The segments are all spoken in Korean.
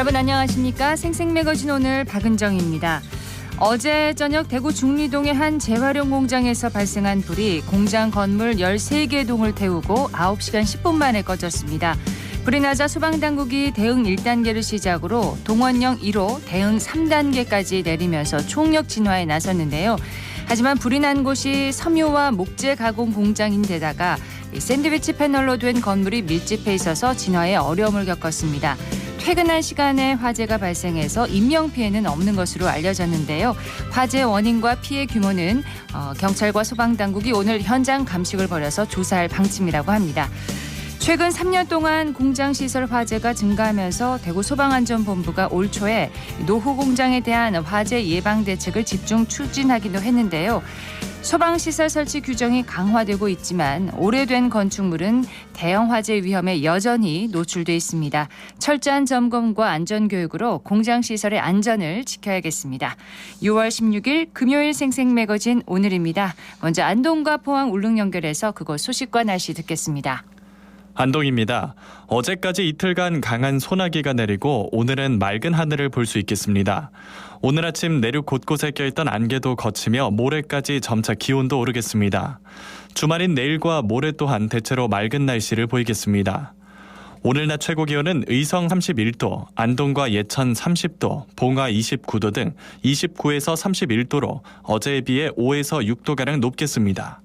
여러분 안녕하십니까? 생생매거진 오늘 박은정입니다. 어제 저녁 대구 중리동의 한 재활용 공장에서 발생한 불이 공장 건물 13개 동을 태우고 9시간 10분 만에 꺼졌습니다. 불이 나자 소방당국이 대응 1단계를 시작으로 동원령 1호, 대응 3단계까지 내리면서 총력 진화에 나섰는데요. 하지만 불이 난 곳이 섬유와 목재 가공 공장인데다가 샌드위치 패널로 된 건물이 밀집해 있어서 진화에 어려움을 겪었습니다. 퇴근할 시간에 화재가 발생해서 인명피해는 없는 것으로 알려졌는데요. 화재 원인과 피해 규모는 경찰과 소방당국이 오늘 현장 감식을 벌여서 조사할 방침이라고 합니다. 최근 3년 동안 공장시설 화재가 증가하면서 대구 소방안전본부가 올 초에 노후 공장에 대한 화재 예방 대책을 집중 추진하기도 했는데요. 소방시설 설치 규정이 강화되고 있지만 오래된 건축물은 대형 화재 위험에 여전히 노출돼 있습니다. 철저한 점검과 안전교육으로 공장시설의 안전을 지켜야겠습니다. 6월 16일 금요일 생생매거진 오늘입니다. 먼저 안동과 포항 울릉 연결해서 그곳 소식과 날씨 듣겠습니다. 안동입니다. 어제까지 이틀간 강한 소나기가 내리고 오늘은 맑은 하늘을 볼 수 있겠습니다. 오늘 아침 내륙 곳곳에 껴있던 안개도 걷히며 모레까지 점차 기온도 오르겠습니다. 주말인 내일과 모레 또한 대체로 맑은 날씨를 보이겠습니다. 오늘 낮 최고 기온은 의성 31도, 안동과 예천 30도, 봉화 29도 등 29에서 31도로 어제에 비해 5에서 6도가량 높겠습니다.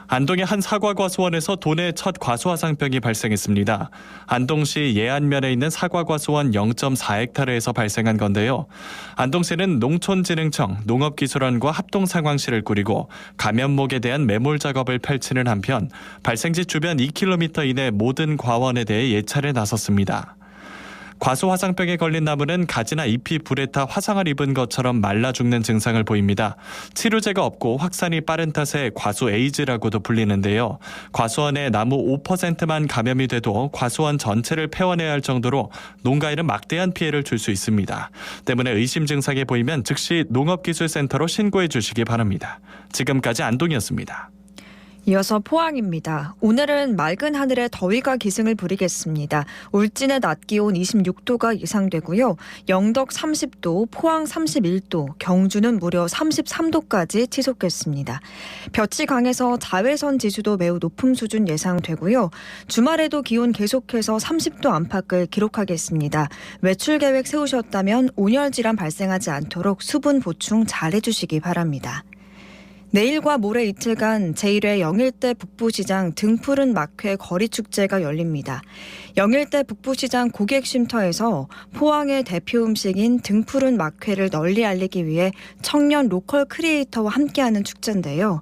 안동의 한 사과과수원에서 도내 첫 과수화상병이 발생했습니다. 안동시 예안면에 있는 사과과수원 0.4헥타르에서 발생한 건데요. 안동시는 농촌진흥청, 농업기술원과 합동상황실을 꾸리고 감염목에 대한 매몰 작업을 펼치는 한편 발생지 주변 2km 이내 모든 과원에 대해 예찰에 나섰습니다. 과수화상병에 걸린 나무는 가지나 잎이 불에 타 화상을 입은 것처럼 말라 죽는 증상을 보입니다. 치료제가 없고 확산이 빠른 탓에 과수 에이즈라고도 불리는데요. 과수원의 나무 5%만 감염이 돼도 과수원 전체를 폐원해야 할 정도로 농가에는 막대한 피해를 줄 수 있습니다. 때문에 의심 증상이 보이면 즉시 농업기술센터로 신고해 주시기 바랍니다. 지금까지 안동이었습니다. 이어서 포항입니다. 오늘은 맑은 하늘에 더위가 기승을 부리겠습니다. 울진의 낮 기온 26도가 예상되고요. 영덕 30도, 포항 31도, 경주는 무려 33도까지 치솟겠습니다. 볕이 강해서 자외선 지수도 매우 높은 수준 예상되고요. 주말에도 기온 계속해서 30도 안팎을 기록하겠습니다. 외출 계획 세우셨다면 온열 질환 발생하지 않도록 수분 보충 잘 해주시기 바랍니다. 내일과 모레 이틀간 제1회 영일대 북부시장 등푸른 막회 거리축제가 열립니다. 영일대 북부시장 고객쉼터에서 포항의 대표 음식인 등푸른 막회를 널리 알리기 위해 청년 로컬 크리에이터와 함께하는 축제인데요.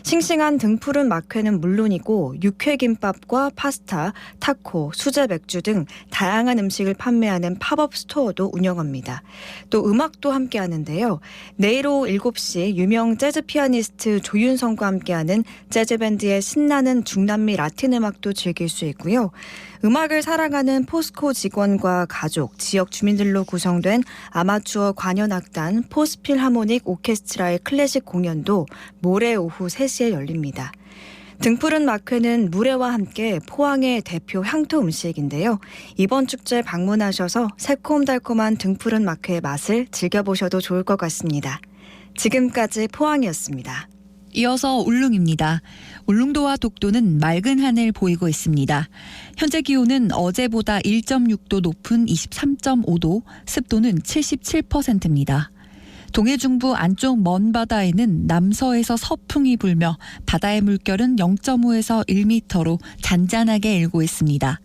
싱싱한 등푸른 막회는 물론이고 육회김밥과 파스타, 타코, 수제 맥주 등 다양한 음식을 판매하는 팝업 스토어도 운영합니다. 또 음악도 함께하는데요. 내일 오후 7시 유명 재즈 피아니스트 조윤성과 함께하는 재즈밴드의 신나는 중남미 라틴 음악도 즐길 수 있고요. 음악을 사랑하는 포스코 직원과 가족, 지역 주민들로 구성된 아마추어 관현악단 포스필하모닉 오케스트라의 클래식 공연도 모레 오후 3시에 열립니다. 등푸른 막회는 물회와 함께 포항의 대표 향토 음식인데요. 이번 축제 방문하셔서 새콤달콤한 등푸른 막회의 맛을 즐겨보셔도 좋을 것 같습니다. 지금까지 포항이었습니다. 이어서 울릉입니다. 울릉도와 독도는 맑은 하늘 보이고 있습니다. 현재 기온은 어제보다 1.6도 높은 23.5도, 습도는 77%입니다. 동해중부 안쪽 먼 바다에는 남서에서 서풍이 불며 바다의 물결은 0.5에서 1m로 잔잔하게 일고 있습니다.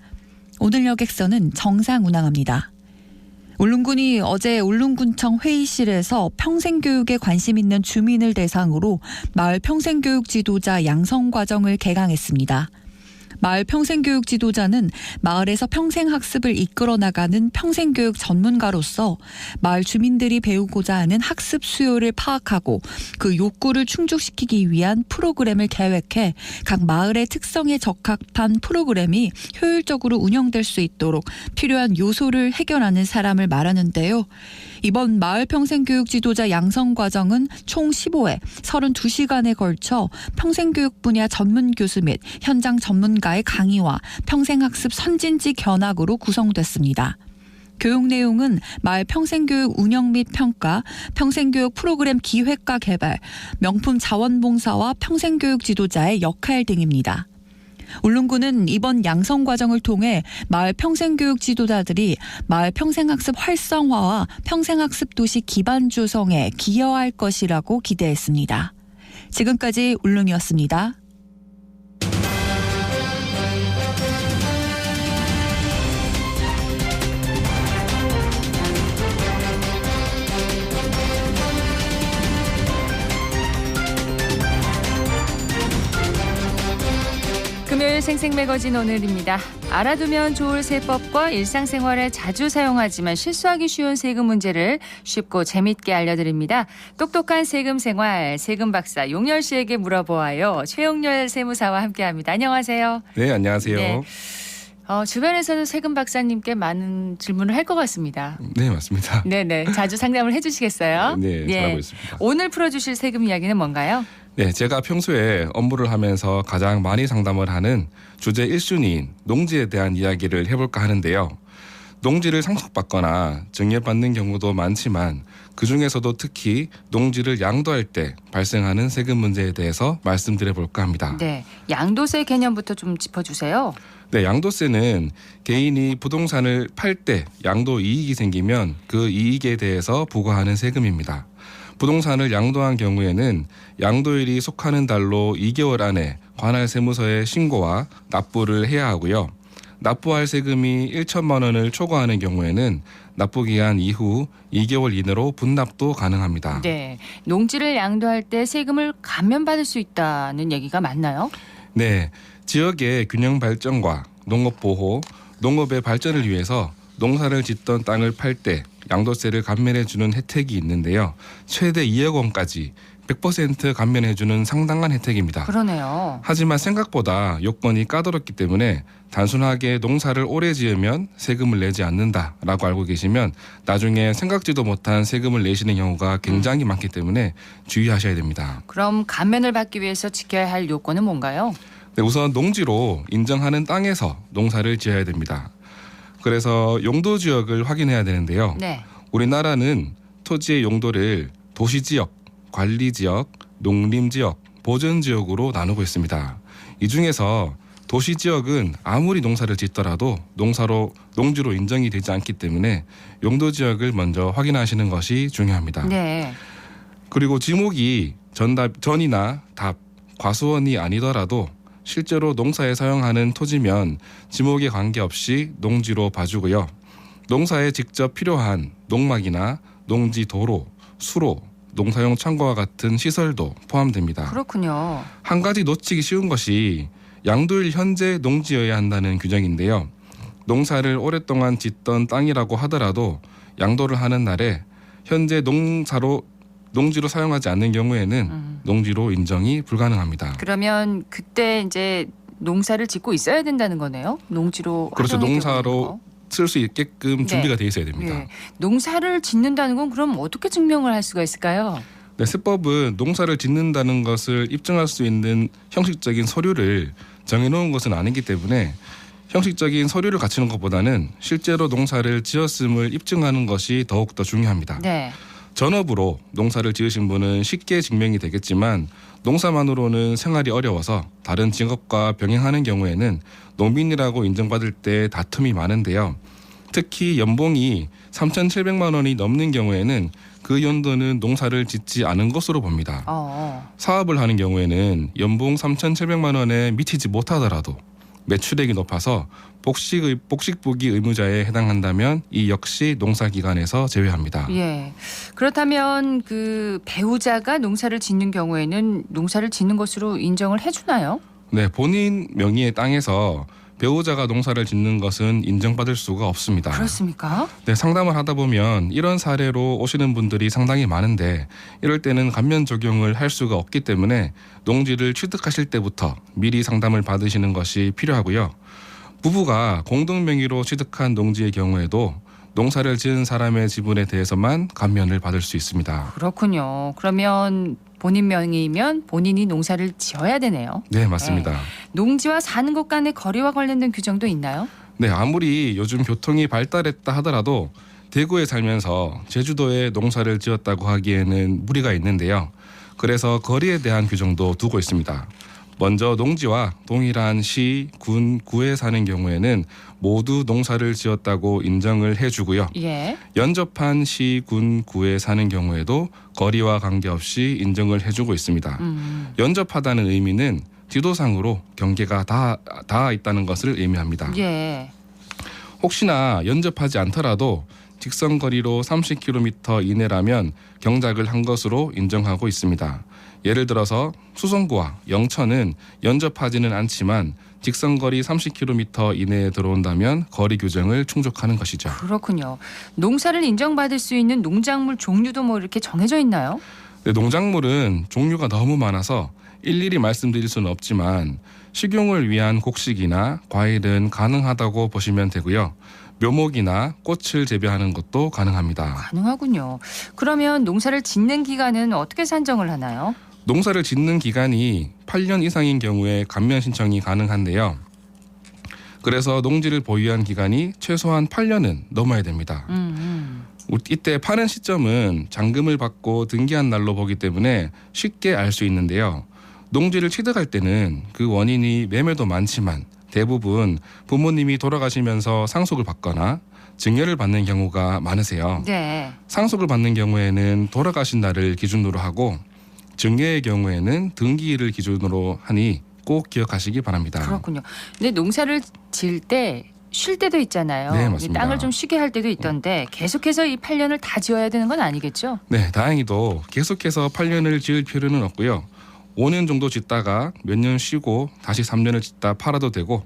오늘 여객선은 정상 운항합니다. 울릉군이 어제 울릉군청 회의실에서 평생교육에 관심 있는 주민을 대상으로 마을 평생교육 지도자 양성 과정을 개강했습니다. 마을 평생교육 지도자는 마을에서 평생학습을 이끌어 나가는 평생교육 전문가로서 마을 주민들이 배우고자 하는 학습 수요를 파악하고 그 욕구를 충족시키기 위한 프로그램을 계획해 각 마을의 특성에 적합한 프로그램이 효율적으로 운영될 수 있도록 필요한 요소를 해결하는 사람을 말하는데요. 이번 마을 평생교육 지도자 양성 과정은 총 15회 32시간에 걸쳐 평생교육 분야 전문 교수 및 현장 전문가의 강의와 평생학습 선진지 견학으로 구성됐습니다. 교육 내용은 마을 평생교육 운영 및 평가, 평생교육 프로그램 기획과 개발, 명품 자원봉사와 평생교육 지도자의 역할 등입니다. 울릉군은 이번 양성 과정을 통해 마을 평생교육 지도자들이 마을 평생학습 활성화와 평생학습 도시 기반 조성에 기여할 것이라고 기대했습니다. 지금까지 울릉이었습니다. 금요일 생생매거진 오늘입니다. 알아두면 좋을 세법과 일상생활에 자주 사용하지만 실수하기 쉬운 세금 문제를 쉽고 재밌게 알려드립니다. 똑똑한 세금 생활, 세금 박사 용열 씨에게 물어보아요. 최용열 세무사와 함께합니다. 안녕하세요. 네, 안녕하세요. 네. 주변에서는 세금 박사님께 많은 질문을 할 것 같습니다. 네, 맞습니다. 네네. 자주 상담을 해주시겠어요? 네, 예. 잘하고 있습니다. 오늘 풀어주실 세금 이야기는 뭔가요? 네, 제가 평소에 업무를 하면서 가장 많이 상담을 하는 주제 1순위인 농지에 대한 이야기를 해볼까 하는데요. 농지를 상속받거나 증여받는 경우도 많지만 그중에서도 특히 농지를 양도할 때 발생하는 세금 문제에 대해서 말씀드려볼까 합니다. 네. 양도세 개념부터 좀 짚어주세요. 네, 양도세는 개인이 부동산을 팔 때 양도 이익이 생기면 그 이익에 대해서 부과하는 세금입니다. 부동산을 양도한 경우에는 양도일이 속하는 달로 2개월 안에 관할 세무서에 신고와 납부를 해야 하고요. 납부할 세금이 1천만 원을 초과하는 경우에는 납부기한 이후 2개월 이내로 분납도 가능합니다. 네. 농지를 양도할 때 세금을 감면받을 수 있다는 얘기가 맞나요? 네, 지역의 균형 발전과 농업 보호, 농업의 발전을 위해서 농사를 짓던 땅을 팔 때 양도세를 감면해주는 혜택이 있는데요. 최대 2억 원까지 100% 감면해주는 상당한 혜택입니다. 그러네요. 하지만 생각보다 요건이 까다롭기 때문에 단순하게 농사를 오래 지으면 세금을 내지 않는다라고 알고 계시면 나중에 생각지도 못한 세금을 내시는 경우가 굉장히 많기 때문에 주의하셔야 됩니다. 그럼 감면을 받기 위해서 지켜야 할 요건은 뭔가요? 네, 우선 농지로 인정하는 땅에서 농사를 지어야 됩니다. 그래서 용도 지역을 확인해야 되는데요. 네. 우리나라는 토지의 용도를 도시지역, 관리지역, 농림지역, 보전지역으로 나누고 있습니다. 이 중에서 도시지역은 아무리 농사를 짓더라도 농지로 인정이 되지 않기 때문에 용도지역을 먼저 확인하시는 것이 중요합니다. 네. 그리고 지목이 전이나 답, 과수원이 아니더라도 실제로 농사에 사용하는 토지면 지목에 관계없이 농지로 봐주고요. 농사에 직접 필요한 농막이나 농지 도로, 수로, 농사용 창고와 같은 시설도 포함됩니다. 그렇군요. 한 가지 놓치기 쉬운 것이 양도일 현재 농지여야 한다는 규정인데요. 농사를 오랫동안 짓던 땅이라고 하더라도 양도를 하는 날에 현재 농지로 사용하지 않는 경우에는 농지로 인정이 불가능합니다. 그러면 그때 이제 농사를 짓고 있어야 된다는 거네요. 농지로. 그렇죠. 활용이 농사로 되고 있는 거. 쓸 수 있게끔 준비가 돼 있어야 됩니다. 네. 농사를 짓는다는 건 그럼 어떻게 증명을 할 수가 있을까요? 네, 세법은 농사를 짓는다는 것을 입증할 수 있는 형식적인 서류를 정해놓은 것은 아니기 때문에 형식적인 서류를 갖추는 것보다는 실제로 농사를 지었음을 입증하는 것이 더욱더 중요합니다. 네. 전업으로 농사를 지으신 분은 쉽게 증명이 되겠지만 농사만으로는 생활이 어려워서 다른 직업과 병행하는 경우에는 농민이라고 인정받을 때 다툼이 많은데요. 특히 연봉이 3,700만 원이 넘는 경우에는 그 연도는 농사를 짓지 않은 것으로 봅니다. 사업을 하는 경우에는 연봉 3,700만 원에 미치지 못하더라도 매출액이 높아서 복식부기 의무자에 해당한다면 이 역시 농사기간에서 제외합니다. 예. 그렇다면 그 배우자가 농사를 짓는 경우에는 농사를 짓는 것으로 인정을 해주나요? 네, 본인 명의의 땅에서 배우자가 농사를 짓는 것은 인정받을 수가 없습니다. 그렇습니까? 네, 상담을 하다 보면 이런 사례로 오시는 분들이 상당히 많은데 이럴 때는 감면 적용을 할 수가 없기 때문에 농지를 취득하실 때부터 미리 상담을 받으시는 것이 필요하고요. 부부가 공동 명의로 취득한 농지의 경우에도 농사를 지은 사람의 지분에 대해서만 감면을 받을 수 있습니다. 그렇군요. 그러면 본인 명의면 본인이 농사를 지어야 되네요. 네, 맞습니다. 농지와 사는 곳 간의 거리와 관련된 규정도 있나요? 네, 아무리 요즘 교통이 발달했다 하더라도 대구에 살면서 제주도에 농사를 지었다고 하기에는 무리가 있는데요. 그래서 거리에 대한 규정도 두고 있습니다. 먼저 농지와 동일한 시, 군, 구에 사는 경우에는 모두 농사를 지었다고 인정을 해주고요. 예. 연접한 시, 군, 구에 사는 경우에도 거리와 관계없이 인정을 해주고 있습니다. 연접하다는 의미는 지도상으로 경계가 닿아 있다는 것을 의미합니다. 예. 혹시나 연접하지 않더라도 직선 거리로 30km 이내라면 경작을 한 것으로 인정하고 있습니다. 예를 들어서 수성구와 영천은 연접하지는 않지만 직선 거리 30km 이내에 들어온다면 거리 규정을 충족하는 것이죠. 그렇군요. 농사를 인정받을 수 있는 농작물 종류도 뭐 이렇게 정해져 있나요? 네, 농작물은 종류가 너무 많아서 일일이 말씀드릴 수는 없지만 식용을 위한 곡식이나 과일은 가능하다고 보시면 되고요. 묘목이나 꽃을 재배하는 것도 가능합니다. 가능하군요. 그러면 농사를 짓는 기간은 어떻게 산정을 하나요? 농사를 짓는 기간이 8년 이상인 경우에 감면 신청이 가능한데요. 그래서 농지를 보유한 기간이 최소한 8년은 넘어야 됩니다. 이때 파는 시점은 잔금을 받고 등기한 날로 보기 때문에 쉽게 알 수 있는데요. 농지를 취득할 때는 그 원인이 매매도 많지만 대부분 부모님이 돌아가시면서 상속을 받거나 증여를 받는 경우가 많으세요. 네. 상속을 받는 경우에는 돌아가신 날을 기준으로 하고 증여의 경우에는 등기일을 기준으로 하니 꼭 기억하시기 바랍니다. 그렇군요. 근데 농사를 지을 때 쉴 때도 있잖아요. 네, 맞습니다. 땅을 좀 쉬게 할 때도 있던데 계속해서 이 8년을 다 지어야 되는 건 아니겠죠? 네, 다행히도 계속해서 8년을 지을 필요는 없고요. 5년 정도 짓다가 몇 년 쉬고 다시 3년을 짓다 팔아도 되고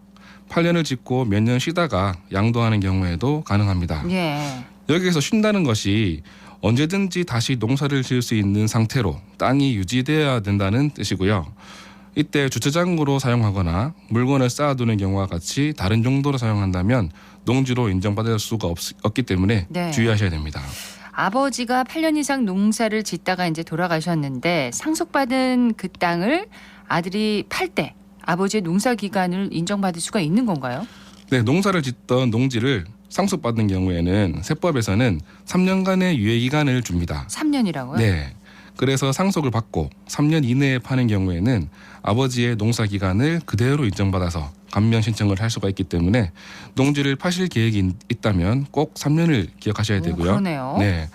8년을 짓고 몇 년 쉬다가 양도하는 경우에도 가능합니다. 예. 여기에서 쉰다는 것이 언제든지 다시 농사를 지을 수 있는 상태로 땅이 유지되어야 된다는 뜻이고요. 이때 주차장으로 사용하거나 물건을 쌓아두는 경우와 같이 다른 용도로 사용한다면 농지로 인정받을 수가 없기 때문에 네. 주의하셔야 됩니다. 아버지가 8년 이상 농사를 짓다가 이제 돌아가셨는데 상속받은 그 땅을 아들이 팔 때 아버지의 농사 기간을 인정받을 수가 있는 건가요? 네, 농사를 짓던 농지를 상속받은 경우에는 세법에서는 3년간의 유예 기간을 줍니다. 3년이라고요? 네. 그래서 상속을 받고 3년 이내에 파는 경우에는 아버지의 농사 기간을 그대로 인정받아서 감면 신청을 할 수가 있기 때문에 농지를 파실 계획이 있다면 꼭 3년을 기억하셔야 되고요. 그러네요. 네.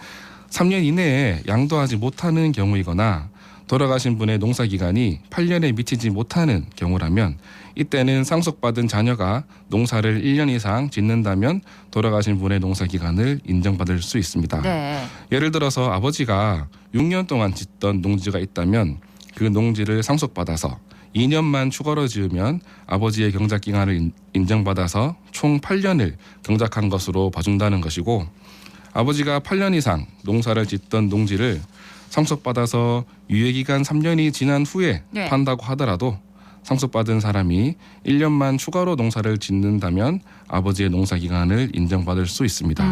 3년 이내에 양도하지 못하는 경우이거나 돌아가신 분의 농사 기간이 8년에 미치지 못하는 경우라면 이때는 상속받은 자녀가 농사를 1년 이상 짓는다면 돌아가신 분의 농사 기간을 인정받을 수 있습니다. 네. 예를 들어서 아버지가 6년 동안 짓던 농지가 있다면 그 농지를 상속받아서 2년만 추가로 지으면 아버지의 경작 기간을 인정받아서 총 8년을 경작한 것으로 봐준다는 것이고, 아버지가 8년 이상 농사를 짓던 농지를 상속받아서 유예기간 3년이 지난 후에 네. 판다고 하더라도 상속받은 사람이 1년만 추가로 농사를 짓는다면 아버지의 농사기간을 인정받을 수 있습니다.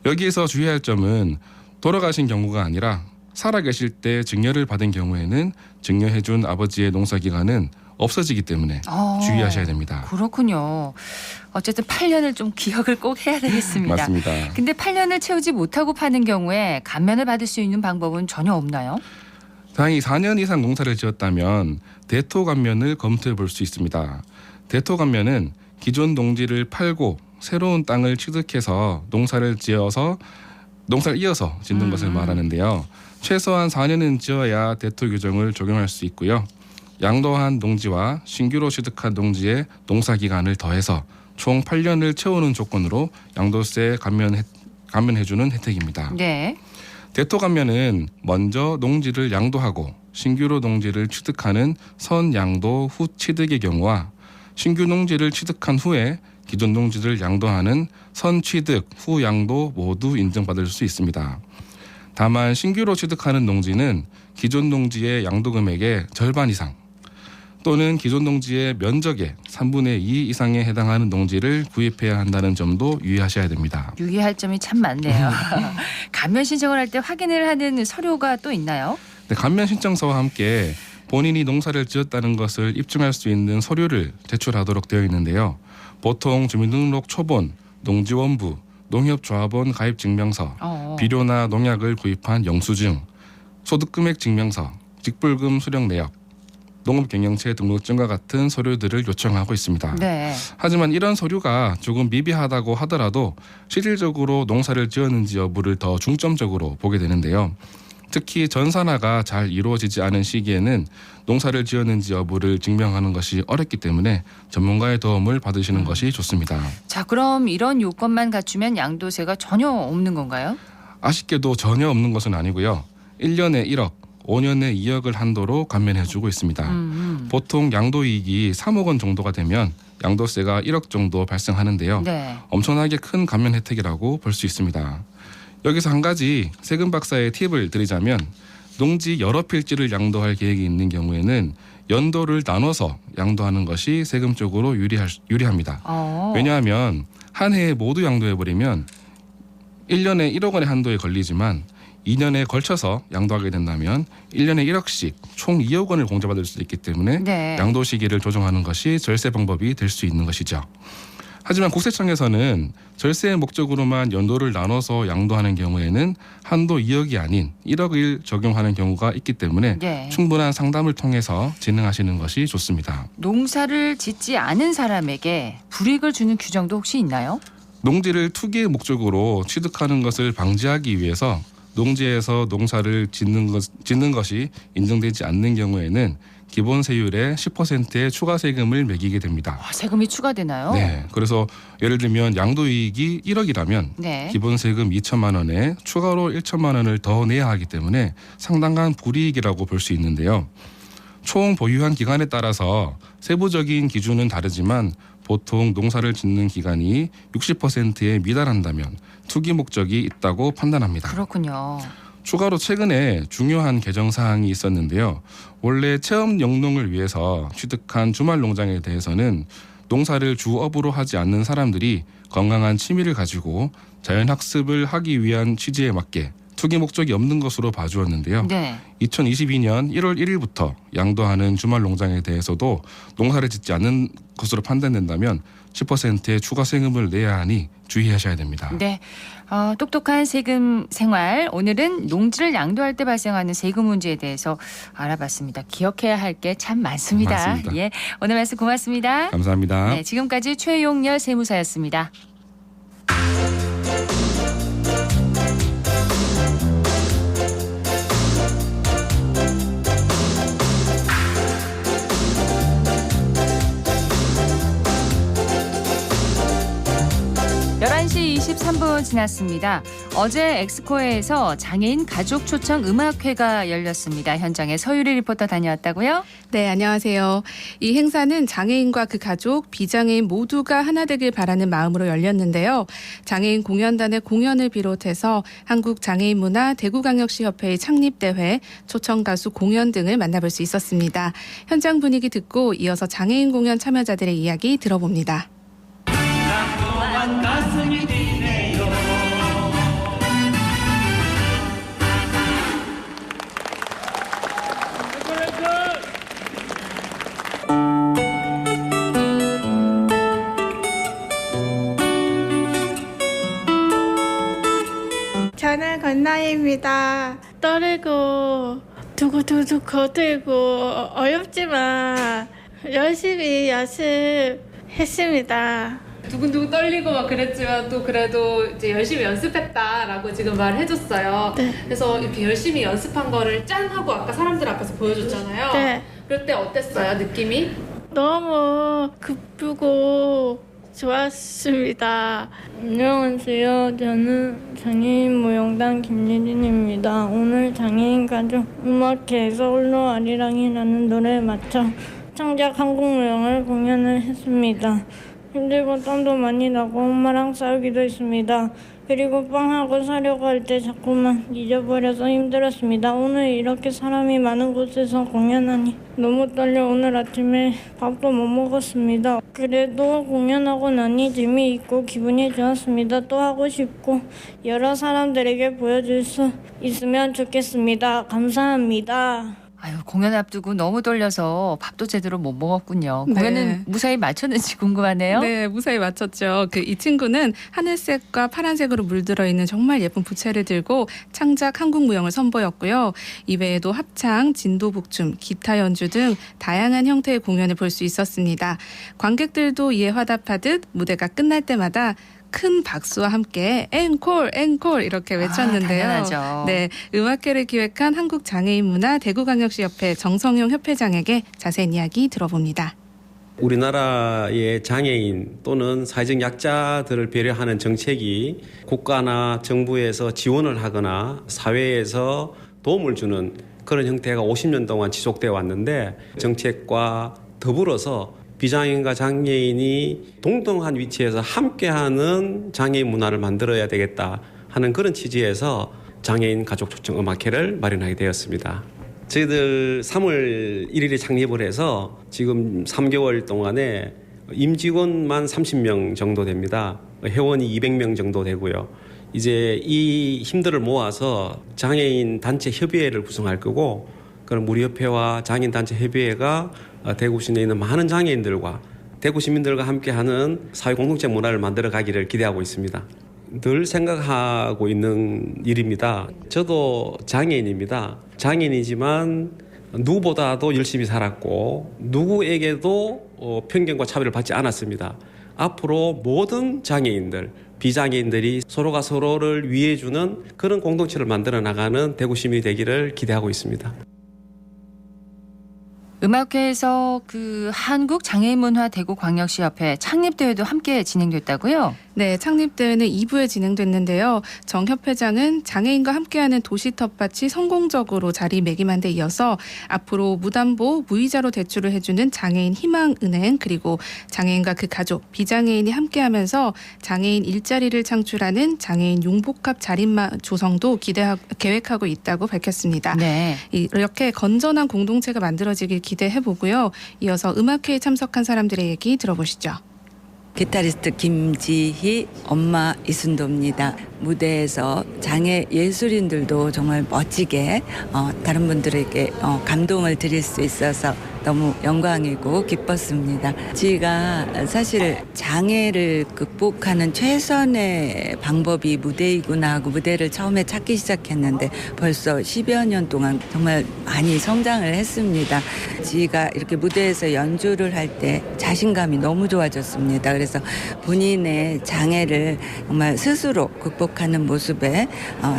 여기에서 주의할 점은 돌아가신 경우가 아니라 살아계실 때 증여를 받은 경우에는 증여해준 아버지의 농사기간은 없어지기 때문에 주의하셔야 됩니다. 그렇군요. 어쨌든 8년을 좀 기억을 꼭 해야 되겠습니다. 맞습니다. 근데 8년을 채우지 못하고 파는 경우에 감면을 받을 수 있는 방법은 전혀 없나요? 다행히 4년 이상 농사를 지었다면 대토 감면을 검토해 볼 수 있습니다. 대토 감면은 기존 농지를 팔고 새로운 땅을 취득해서 농사를 이어서 짓는 것을 말하는데요. 최소한 4년은 지어야 대토 규정을 적용할 수 있고요. 양도한 농지와 신규로 취득한 농지의 농사 기간을 더해서 총 8년을 채우는 조건으로 양도세 감면해주는 혜택입니다. 네. 대토 감면은 먼저 농지를 양도하고 신규로 농지를 취득하는 선양도 후 취득의 경우와 신규 농지를 취득한 후에 기존 농지를 양도하는 선취득 후 양도 모두 인정받을 수 있습니다. 다만 신규로 취득하는 농지는 기존 농지의 양도 금액의 절반 이상 또는 기존 농지의 면적의 3분의 2 이상에 해당하는 농지를 구입해야 한다는 점도 유의하셔야 됩니다. 유의할 점이 참 많네요. 감면 신청을 할 때 확인을 하는 서류가 또 있나요? 네, 감면 신청서와 함께 본인이 농사를 지었다는 것을 입증할 수 있는 서류를 제출하도록 되어 있는데요. 보통 주민등록 초본, 농지원부, 농협조합원 가입 증명서, 비료나 농약을 구입한 영수증, 소득금액 증명서, 직불금 수령 내역, 농업경영체 등록증과 같은 서류들을 요청하고 있습니다. 네. 하지만 이런 서류가 조금 미비하다고 하더라도 실질적으로 농사를 지었는지 여부를 더 중점적으로 보게 되는데요. 특히 전산화가 잘 이루어지지 않은 시기에는 농사를 지었는지 여부를 증명하는 것이 어렵기 때문에 전문가의 도움을 받으시는 것이 좋습니다. 자, 그럼 이런 요건만 갖추면 양도세가 전혀 없는 건가요? 아쉽게도 전혀 없는 것은 아니고요. 1년에 1억, 5년에 2억을 한도로 감면해주고 있습니다. 보통 양도이익이 3억 원 정도가 되면 양도세가 1억 정도 발생하는데요. 네. 엄청나게 큰 감면 혜택이라고 볼 수 있습니다. 여기서 한 가지 세금 박사의 팁을 드리자면 농지 여러 필지를 양도할 계획이 있는 경우에는 연도를 나눠서 양도하는 것이 세금적으로 유리합니다. 왜냐하면 한 해에 모두 양도해버리면 1년에 1억 원의 한도에 걸리지만 2년에 걸쳐서 양도하게 된다면 1년에 1억씩 총 2억 원을 공제받을 수 있기 때문에 네. 양도 시기를 조정하는 것이 절세 방법이 될 수 있는 것이죠. 하지만 국세청에서는 절세의 목적으로만 연도를 나눠서 양도하는 경우에는 한도 2억이 아닌 1억을 적용하는 경우가 있기 때문에 네. 충분한 상담을 통해서 진행하시는 것이 좋습니다. 농사를 짓지 않은 사람에게 불이익을 주는 규정도 혹시 있나요? 농지를 투기의 목적으로 취득하는 것을 방지하기 위해서 농지에서 농사를 짓는 것이 인정되지 않는 경우에는 기본 세율의 10%의 추가 세금을 매기게 됩니다. 세금이 추가되나요? 네, 그래서 예를 들면 양도이익이 1억이라면 네. 기본 세금 2천만 원에 추가로 1천만 원을 더 내야 하기 때문에 상당한 불이익이라고 볼 수 있는데요. 총 보유한 기간에 따라서 세부적인 기준은 다르지만 보통 농사를 짓는 기간이 60%에 미달한다면 투기 목적이 있다고 판단합니다. 그렇군요. 추가로 최근에 중요한 개정 사항이 있었는데요. 원래 체험 영농을 위해서 취득한 주말 농장에 대해서는 농사를 주업으로 하지 않는 사람들이 건강한 취미를 가지고 자연학습을 하기 위한 취지에 맞게 투기 목적이 없는 것으로 봐주었는데요. 네. 2022년 1월 1일부터 양도하는 주말 농장에 대해서도 농사를 짓지 않는 것으로 판단된다면 10%의 추가 세금을 내야 하니 주의하셔야 됩니다. 네. 똑똑한 세금 생활. 오늘은 농지를 양도할 때 발생하는 세금 문제에 대해서 알아봤습니다. 기억해야 할 게 참 많습니다. 맞습니다. 예. 오늘 말씀 고맙습니다. 감사합니다. 네, 지금까지 최용렬 세무사였습니다. (11시 23분) 지났습니다. 어제 엑스코에서 장애인 가족 초청 음악회가 열렸습니다. 현장에 서유리 리포터 다녀왔다고요? 네, 안녕하세요. 이 행사는 장애인과 그 가족, 비장애인 모두가 하나 되길 바라는 마음으로 열렸는데요. 장애인 공연단의 공연을 비롯해서 한국장애인문화 대구광역시협회의 창립대회, 초청가수 공연 등을 만나볼 수 있었습니다. 현장 분위기 듣고 이어서 장애인 공연 참여자들의 이야기 들어봅니다. 저는 건나입니다. 떨리고 두고두고 거들고 어렵지만 열심히 연습했습니다. 두근두근 떨리고 막 그랬지만 또 그래도 이제 열심히 연습했다라고 지금 말해줬어요. 네. 그래서 이렇게 열심히 연습한 거를 짠 하고 아까 사람들 앞에서 보여줬잖아요. 네. 그럴 때 어땠어요, 느낌이? 너무 기쁘고 좋았습니다. 안녕하세요. 저는 장애인 무용단 김예진입니다. 오늘 장애인 가족 음악회에서 홀로 아리랑이라는 노래에 맞춰 창작 한국무용을 공연을 했습니다. 힘들고 땀도 많이 나고 엄마랑 싸우기도 했습니다. 그리고 빵하고 사려고 할 때 자꾸만 잊어버려서 힘들었습니다. 오늘 이렇게 사람이 많은 곳에서 공연하니 너무 떨려 오늘 아침에 밥도 못 먹었습니다. 그래도 공연하고 나니 재미있고 기분이 좋았습니다. 또 하고 싶고 여러 사람들에게 보여줄 수 있으면 좋겠습니다. 감사합니다. 아유, 공연 앞두고 너무 떨려서 밥도 제대로 못 먹었군요. 네. 공연은 무사히 마쳤는지 궁금하네요. 네, 무사히 맞췄죠. 이 친구는 하늘색과 파란색으로 물들어 있는 정말 예쁜 부채를 들고 창작 한국 무용을 선보였고요. 이외에도 합창, 진도복춤, 기타 연주 등 다양한 형태의 공연을 볼 수 있었습니다. 관객들도 이에 화답하듯 무대가 끝날 때마다 큰 박수와 함께 앵콜 앵콜 이렇게 외쳤는데요. 당연하죠. 네, 음악회를 기획한 한국장애인문화 대구광역시협회 정성용 협회장에게 자세한 이야기 들어봅니다. 우리나라의 장애인 또는 사회적 약자들을 배려하는 정책이 국가나 정부에서 지원을 하거나 사회에서 도움을 주는 그런 형태가 50년 동안 지속되어 왔는데 정책과 더불어서 비장애인과 장애인이 동등한 위치에서 함께하는 장애인 문화를 만들어야 되겠다 하는 그런 취지에서 장애인 가족 초청 음악회를 마련하게 되었습니다. 저희들 3월 1일에 창립을 해서 지금 3개월 동안에 임직원만 30명 정도 됩니다. 회원이 200명 정도 되고요. 이제 이 힘들을 모아서 장애인 단체 협의회를 구성할 거고 그럼 우리 협회와 장애인 단체 협의회가 대구 시내에 있는 많은 장애인들과 대구 시민들과 함께하는 사회 공동체 문화를 만들어 가기를 기대하고 있습니다. 늘 생각하고 있는 일입니다. 저도 장애인입니다. 장애인이지만 누구보다도 열심히 살았고 누구에게도 편견과 차별을 받지 않았습니다. 앞으로 모든 장애인들, 비장애인들이 서로가 서로를 위해주는 그런 공동체를 만들어 나가는 대구 시민이 되기를 기대하고 있습니다. 음악회에서 한국장애인문화 대구광역시협회 창립대회도 함께 진행됐다고요? 네, 창립대회는 2부에 진행됐는데요. 정 협회장은 장애인과 함께하는 도시 텃밭이 성공적으로 자리매김한 데 이어서 앞으로 무담보, 무이자로 대출을 해주는 장애인 희망은행 그리고 장애인과 그 가족, 비장애인이 함께하면서 장애인 일자리를 창출하는 장애인 융복합 자립마 조성도 계획하고 있다고 밝혔습니다. 네. 이렇게 건전한 공동체가 만들어지길 기대해보고요. 이어서 음악회에 참석한 사람들의 얘기 들어보시죠. 기타리스트 김지희, 엄마 이순도입니다. 무대에서 장애 예술인들도 정말 멋지게 다른 분들에게 감동을 드릴 수 있어서 너무 영광이고 기뻤습니다. 지희가 사실 장애를 극복하는 최선의 방법이 무대이구나 하고 무대를 처음에 찾기 시작했는데 벌써 10여 년 동안 정말 많이 성장을 했습니다. 지희가 이렇게 무대에서 연주를 할 때 자신감이 너무 좋아졌습니다. 그래서 본인의 장애를 정말 스스로 극복하는 모습에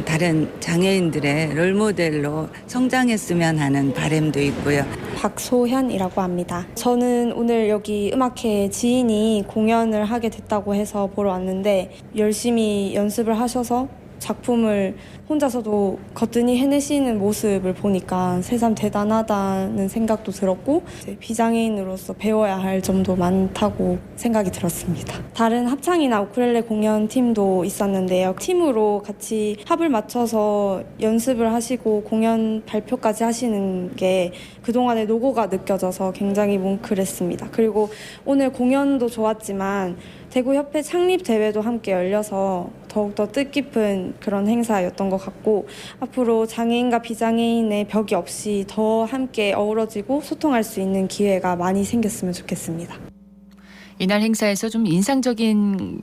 다른 장애인들의 롤모델로 성장했으면 하는 바람도 있고요. 박소현이라고 합니다. 저는 오늘 여기 음악회 지인이 공연을 하게 됐다고 해서 보러 왔는데 열심히 연습을 하셔서 작품을 혼자서도 거뜬히 해내시는 모습을 보니까 새삼 대단하다는 생각도 들었고 비장애인으로서 배워야 할 점도 많다고 생각이 들었습니다. 다른 합창이나 우쿨렐레 공연 팀도 있었는데요. 팀으로 같이 합을 맞춰서 연습을 하시고 공연 발표까지 하시는 게 그동안의 노고가 느껴져서 굉장히 뭉클했습니다. 그리고 오늘 공연도 좋았지만 대구협회 창립대회도 함께 열려서 더욱더 뜻깊은 그런 행사였던 것 같고 앞으로 장애인과 비장애인의 벽이 없이 더 함께 어우러지고 소통할 수 있는 기회가 많이 생겼으면 좋겠습니다. 이날 행사에서 좀 인상적인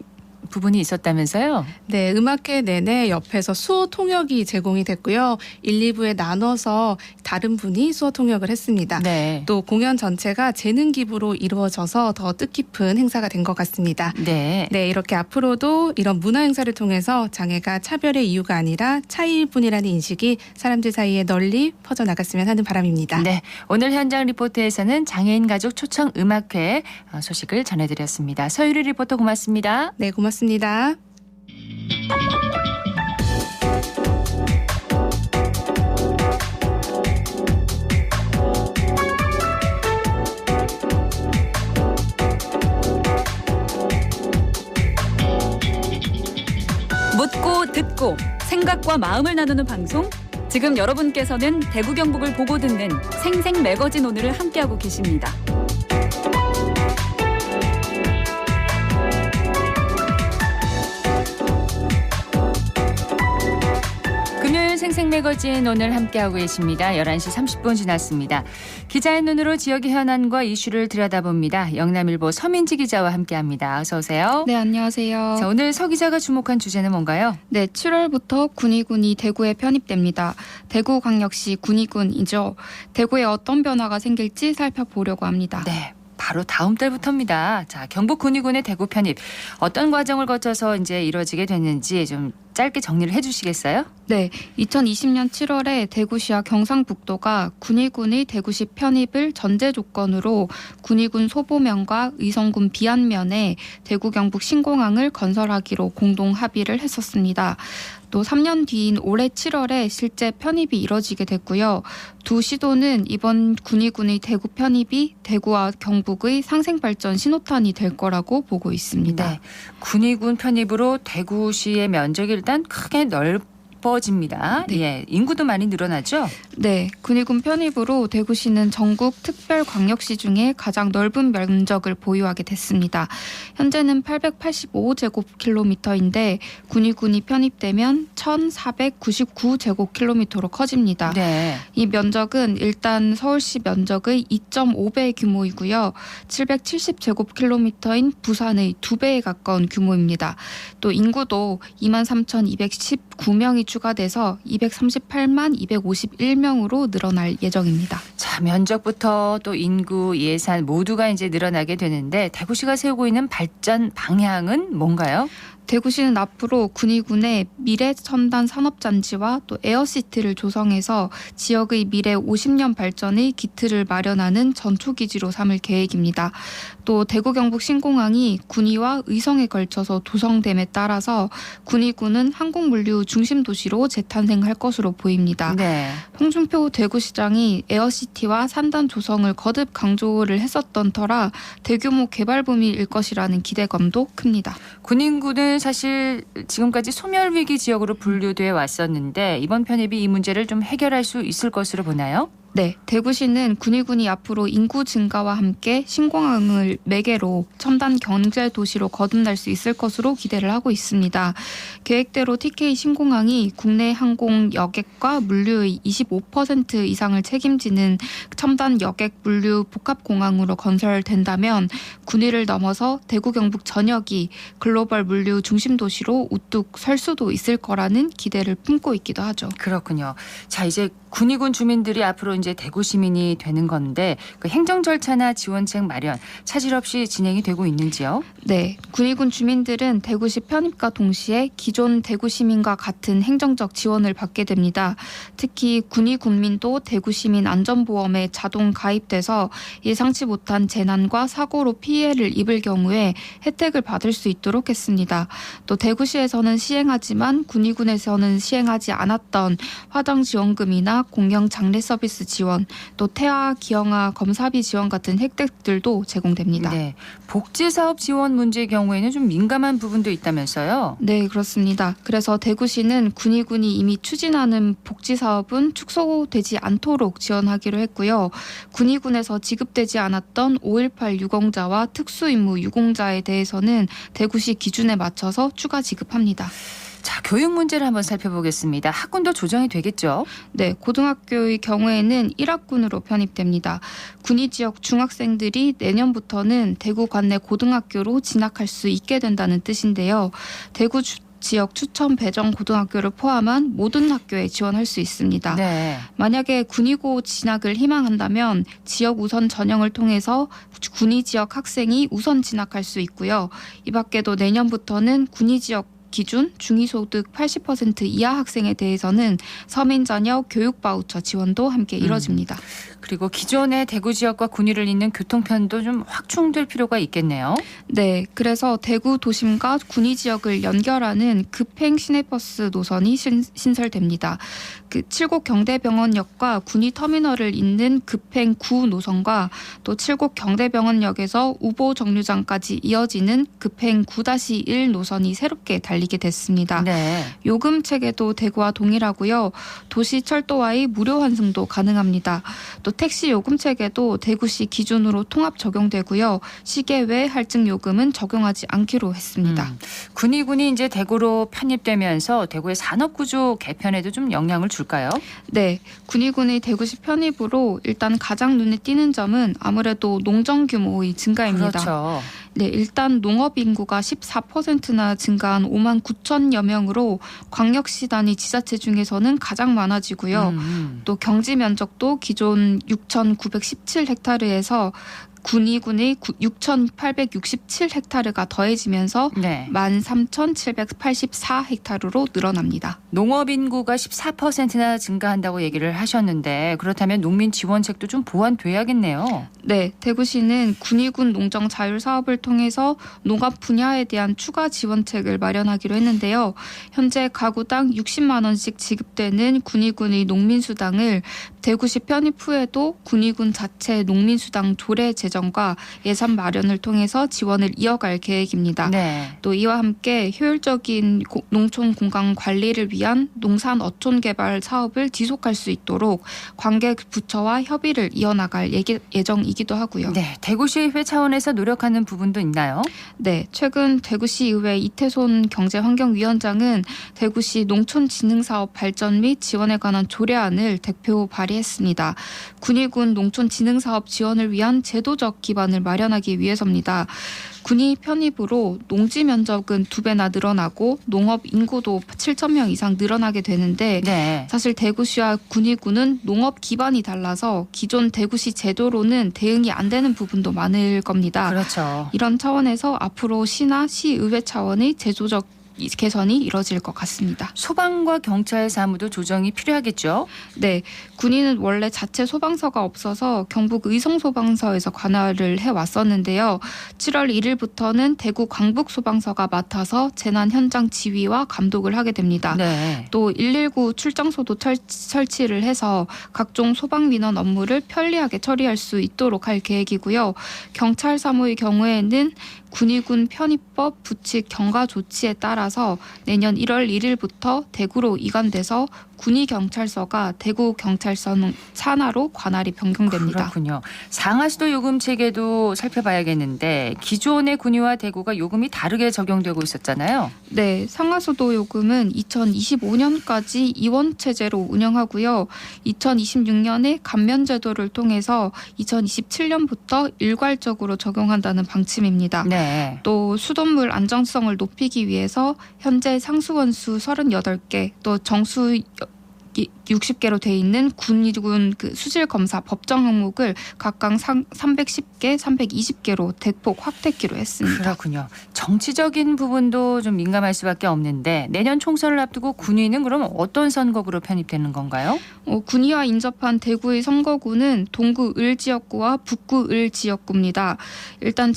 부분이 있었다면서요? 네, 음악회 내내 옆에서 수호 통역이 제공이 됐고요. 1, 2부에 나눠서 다른 분이 수호 통역을 했습니다. 네. 또 공연 전체가 재능 기부로 이루어져서 더 뜻깊은 행사가 된 것 같습니다. 네. 네, 이렇게 앞으로도 이런 문화 행사를 통해서 장애가 차별의 이유가 아니라 차이일 뿐이라는 인식이 사람들 사이에 널리 퍼져나갔으면 하는 바람입니다. 네, 오늘 현장 리포트에서는 장애인 가족 초청 음악회 소식을 전해드렸습니다. 서유리 리포터 고맙습니다. 네, 고맙습니다. 묻고 듣고 생각과 마음을 나누는 방송. 지금 여러분께서는 대구 경북을 보고 듣는 생생 매거진 오늘을 함께하고 계십니다. 금요일 생생 매거진 오늘 함께하고 계십니다. 11시 30분 지났습니다. 기자의 눈으로 지역의 현안과 이슈를 들여다봅니다. 영남일보 서민지 기자와 함께합니다. 어서 오세요. 네, 안녕하세요. 자, 오늘 서 기자가 주목한 주제는 뭔가요? 네, 7월부터 군의군이 대구에 편입됩니다. 대구광역시 군의군이죠. 대구에 어떤 변화가 생길지 살펴보려고 합니다. 네. 바로 다음 달부터입니다. 자, 경북 군의군의 대구 편입 어떤 과정을 거쳐서 이제 이루어지게 됐는지 좀 짧게 정리를 해주시겠어요? 네, 2020년 7월에 대구시와 경상북도가 군의군의 대구시 편입을 전제 조건으로 군의군 소보면과 의성군 비안면에 대구 경북 신공항을 건설하기로 공동 합의를 했었습니다. 또 3년 뒤인 올해 7월에 실제 편입이 이뤄지게 됐고요. 두 시도는 이번 군의군의 대구 편입이 대구와 경북의 상생발전 신호탄이 될 거라고 보고 있습니다. 네, 군의군 편입으로 대구시의 면적이 일단 크게 넓어집니다. 네. 예, 인구도 많이 늘어나죠? 네, 군의군 편입으로 대구시는 전국 특별광역시 중에 가장 넓은 면적을 보유하게 됐습니다. 현재는 885제곱킬로미터인데 군의군이 편입되면 1499제곱킬로미터로 커집니다. 네. 이 면적은 일단 서울시 면적의 2.5배 규모이고요. 770제곱킬로미터인 부산의 2배에 가까운 규모입니다. 또 인구도 23,219명이 추가돼서 238만 251명으로 늘어날 예정입니다. 자, 면적부터 또 인구, 예산 모두가 이제 늘어나게 되는데 대구시가 세우고 있는 발전 방향은 뭔가요? 대구시는 앞으로 군의군의 미래 첨단 산업단지와 또 에어시티를 조성해서 지역의 미래 50년 발전의 기틀을 마련하는 전초기지로 삼을 계획입니다. 또 대구 경북 신공항이 군위와 의성에 걸쳐서 조성됨에 따라서 군의군은 항공물류 중심 도시로 재탄생할 것으로 보입니다. 네. 홍준표 대구시장이 에어시티와 산단 조성을 거듭 강조를 했었던 터라 대규모 개발붐일 것이라는 기대감도 큽니다. 군인군은 사실 지금까지 소멸위기 지역으로 분류돼 왔었는데 이번 편입이 이 문제를 좀 해결할 수 있을 것으로 보나요? 네, 대구시는 군의군이 앞으로 인구 증가와 함께 신공항을 매개로 첨단 경제 도시로 거듭날 수 있을 것으로 기대를 하고 있습니다. 계획대로 TK 신공항이 국내 항공 여객과 물류의 25% 이상을 책임지는 첨단 여객 물류 복합공항으로 건설된다면 군위를 넘어서 대구 경북 전역이 글로벌 물류 중심 도시로 우뚝 설 수도 있을 거라는 기대를 품고 있기도 하죠. 그렇군요. 자, 이제 군의군 주민들이 앞으로 이제 대구 시민이 되는 건데 그 행정 절차나 지원책 마련 차질 없이 진행이 되고 있는지요? 네, 군의군 주민들은 대구시 편입과 동시에 기존 대구 시민과 같은 행정적 지원을 받게 됩니다. 특히 군의군민도 대구 시민 안전보험에 자동 가입돼서 예상치 못한 재난과 사고로 피해를 입을 경우에 혜택을 받을 수 있도록 했습니다. 또 대구시에서는 시행하지만 군의군에서는 시행하지 않았던 화장지원금이나 공영 장례 서비스 지원, 또 태아, 기형아, 검사비 지원 같은 혜택들도 제공됩니다. 네, 복지사업 지원 문제의 경우에는 좀 민감한 부분도 있다면서요? 네, 그렇습니다. 그래서 대구시는 군의군이 이미 추진하는 복지사업은 축소되지 않도록 지원하기로 했고요. 군의군에서 지급되지 않았던 5.18 유공자와 특수임무 유공자에 대해서는 대구시 기준에 맞춰서 추가 지급합니다. 자, 교육 문제를 한번 살펴보겠습니다. 학군도 조정이 되겠죠? 네, 고등학교의 경우에는 1학군으로 편입됩니다. 군위 지역 중학생들이 내년부터는 대구 관내 고등학교로 진학할 수 있게 된다는 뜻인데요. 대구 지역 추천 배정 고등학교를 포함한 모든 학교에 지원할 수 있습니다. 네. 만약에 군의고 진학을 희망한다면 지역 우선 전형을 통해서 군위 지역 학생이 우선 진학할 수 있고요. 이 밖에도 내년부터는 군위 지역 기준 중위소득 80% 이하 학생에 대해서는 서민 자녀 교육 바우처 지원도 함께 이뤄집니다. 그리고 기존의 대구 지역과 군위를 잇는 교통편도 좀 확충될 필요가 있겠네요. 네, 그래서 대구 도심과 군위 지역을 연결하는 급행 시내버스 노선이 신설됩니다. 그 칠곡 경대병원역과 군위 터미널을 잇는 급행 9 노선과 또 칠곡 경대병원역에서 우보 정류장까지 이어지는 급행 9-1 노선이 새롭게 달립니다. 달리게 됐습니다. 네. 요금 체계도 대구와 동일하고요. 도시 철도와의 무료 환승도 가능합니다. 또 택시 요금 체계도 대구시 기준으로 통합 적용되고요. 시계 외 할증 요금은 적용하지 않기로 했습니다. 군위군이 이제 대구로 편입되면서 대구의 산업구조 개편에도 좀 영향을 줄까요? 네, 군위군의 대구시 편입으로 일단 가장 눈에 띄는 점은 아무래도 농정 규모의 증가입니다. 그렇죠. 네, 일단 농업 인구가 14%나 증가한 5만 9천여 명으로 광역시 단위 지자체 중에서는 가장 많아지고요. 또 경지 면적도 기존 6,917헥타르에서 군위군의 6,867헥타르가 더해지면서 네. 13,784헥타르로 늘어납니다. 농업 인구가 14%나 증가한다고 얘기를 하셨는데 그렇다면 농민 지원책도 좀 보완돼야겠네요. 네, 대구시는 군위군 농정 자율 사업을 통해서 농업 분야에 대한 추가 지원책을 마련하기로 했는데요. 현재 가구당 60만 원씩 지급되는 군위군의 농민수당을 대구시 편입 후에도 군위군 자체 농민수당 조례 제정과 예산 마련을 통해서 지원을 이어갈 계획입니다. 네. 또 이와 함께 효율적인 농촌 공간 관리를 위한 농산 어촌 개발 사업을 지속할 수 있도록 관계 부처와 협의를 이어나갈 예정이기도 하고요. 네, 대구시의회 차원에서 노력하는 부분도 있나요? 네, 최근 대구시의회 이태손 경제환경위원장은 대구시 농촌진흥사업 발전 및 지원에 관한 조례안을 대표 발의했습니다. 군위군 농촌진흥사업 지원을 위한 제도적 기반을 마련하기 위해서입니다. 군위 편입으로 농지 면적은 2배나 늘어나고 농업 인구도 7천 명 이상 늘어나게 되는데 네. 사실 대구시와 군위군은 농업 기반이 달라서 기존 대구시 제도로는 대응이 안 되는 부분도 많을 겁니다. 그렇죠. 이런 차원에서 앞으로 시나 시의회 차원의 제도적 개선이 이뤄질 것 같습니다. 소방과 경찰 사무도 조정이 필요하겠죠? 네, 군위는 원래 자체 소방서가 없어서 경북 의성소방서에서 관할을 해왔었는데요. 7월 1일부터는 대구 광북소방서가 맡아서 재난 현장 지휘와 감독을 하게 됩니다. 네. 또 119 출정소도 설치를 해서 각종 소방민원 업무를 편리하게 처리할 수 있도록 할 계획이고요. 경찰 사무의 경우에는 군위군 편입법 부칙 경과 조치에 따라서 내년 1월 1일부터 대구로 이관돼서 군위경찰서가 대구경찰서 산하로 관할이 변경됩니다. 그렇군요. 상하수도 요금 체계도 살펴봐야겠는데 기존의 군위와 대구가 요금이 다르게 적용되고 있었잖아요. 네, 상하수도 요금은 2025년까지 이원체제로 운영하고요. 2026년에 감면제도를 통해서 2027년부터 일괄적으로 적용한다는 방침입니다. 네. 또 수돗물 안정성을 높이기 위해서 현재 상수원수 38개, 또 정수 60개로 돼 있는 군위군 수질 검사 법정 항목을 각각 310개, 320개로 대폭 확대키로 했습니다. 그렇군요. 정치적인 부분도 좀 민감할 수밖에 없는데 내년 총선을 앞두고 군위는 그럼 어떤 선거구로 편입되는 건가요? 군위와 인접한 대구의 선거구는 동구 을 지역구와 북구 을 지역구입니다. 일단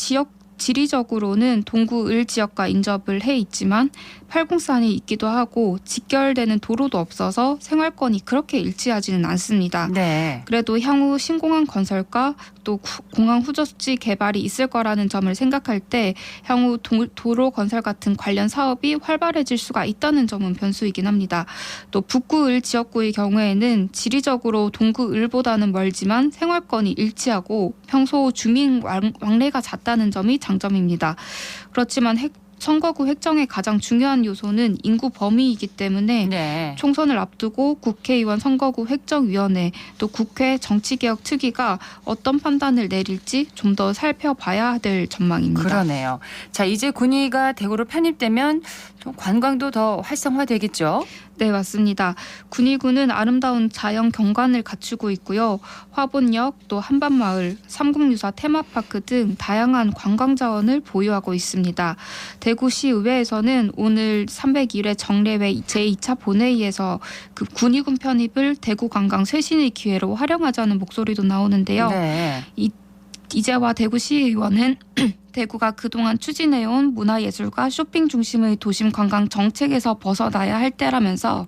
지리적으로는 동구 을 지역과 인접을 해 있지만 팔공산이 있기도 하고 직결되는 도로도 없어서 생활권이 그렇게 일치하지는 않습니다. 네. 그래도 향후 신공항 건설과 또 공항 후저지 개발이 있을 거라는 점을 생각할 때 향후 도로 건설 같은 관련 사업이 활발해질 수가 있다는 점은 변수이긴 합니다. 또 북구 을 지역구의 경우에는 지리적으로 동구 을보다는 멀지만 생활권이 일치하고 평소 주민 왕래가 잦다는 점이 장점입니다. 그렇지만 선거구 획정의 가장 중요한 요소는 인구 범위이기 때문에 네. 총선을 앞두고 국회의원 선거구 획정위원회 또 국회 정치개혁특위가 어떤 판단을 내릴지 좀 더 살펴봐야 될 전망입니다. 그러네요. 자, 이제 군위가 대구로 편입되면 좀 관광도 더 활성화되겠죠? 네, 맞습니다. 군위군은 아름다운 자연 경관을 갖추고 있고요. 화본역, 또 한밤마을, 삼국유사 테마파크 등 다양한 관광 자원을 보유하고 있습니다. 대구시의회에서는 오늘 301회 정례회 제2차 본회의에서 그 군위군 편입을 대구 관광 쇄신의 기회로 활용하자는 목소리도 나오는데요. 네. 이재화 대구시의원은 대구가 그동안 추진해온 문화예술과 쇼핑 중심의 도심 관광 정책에서 벗어나야 할 때라면서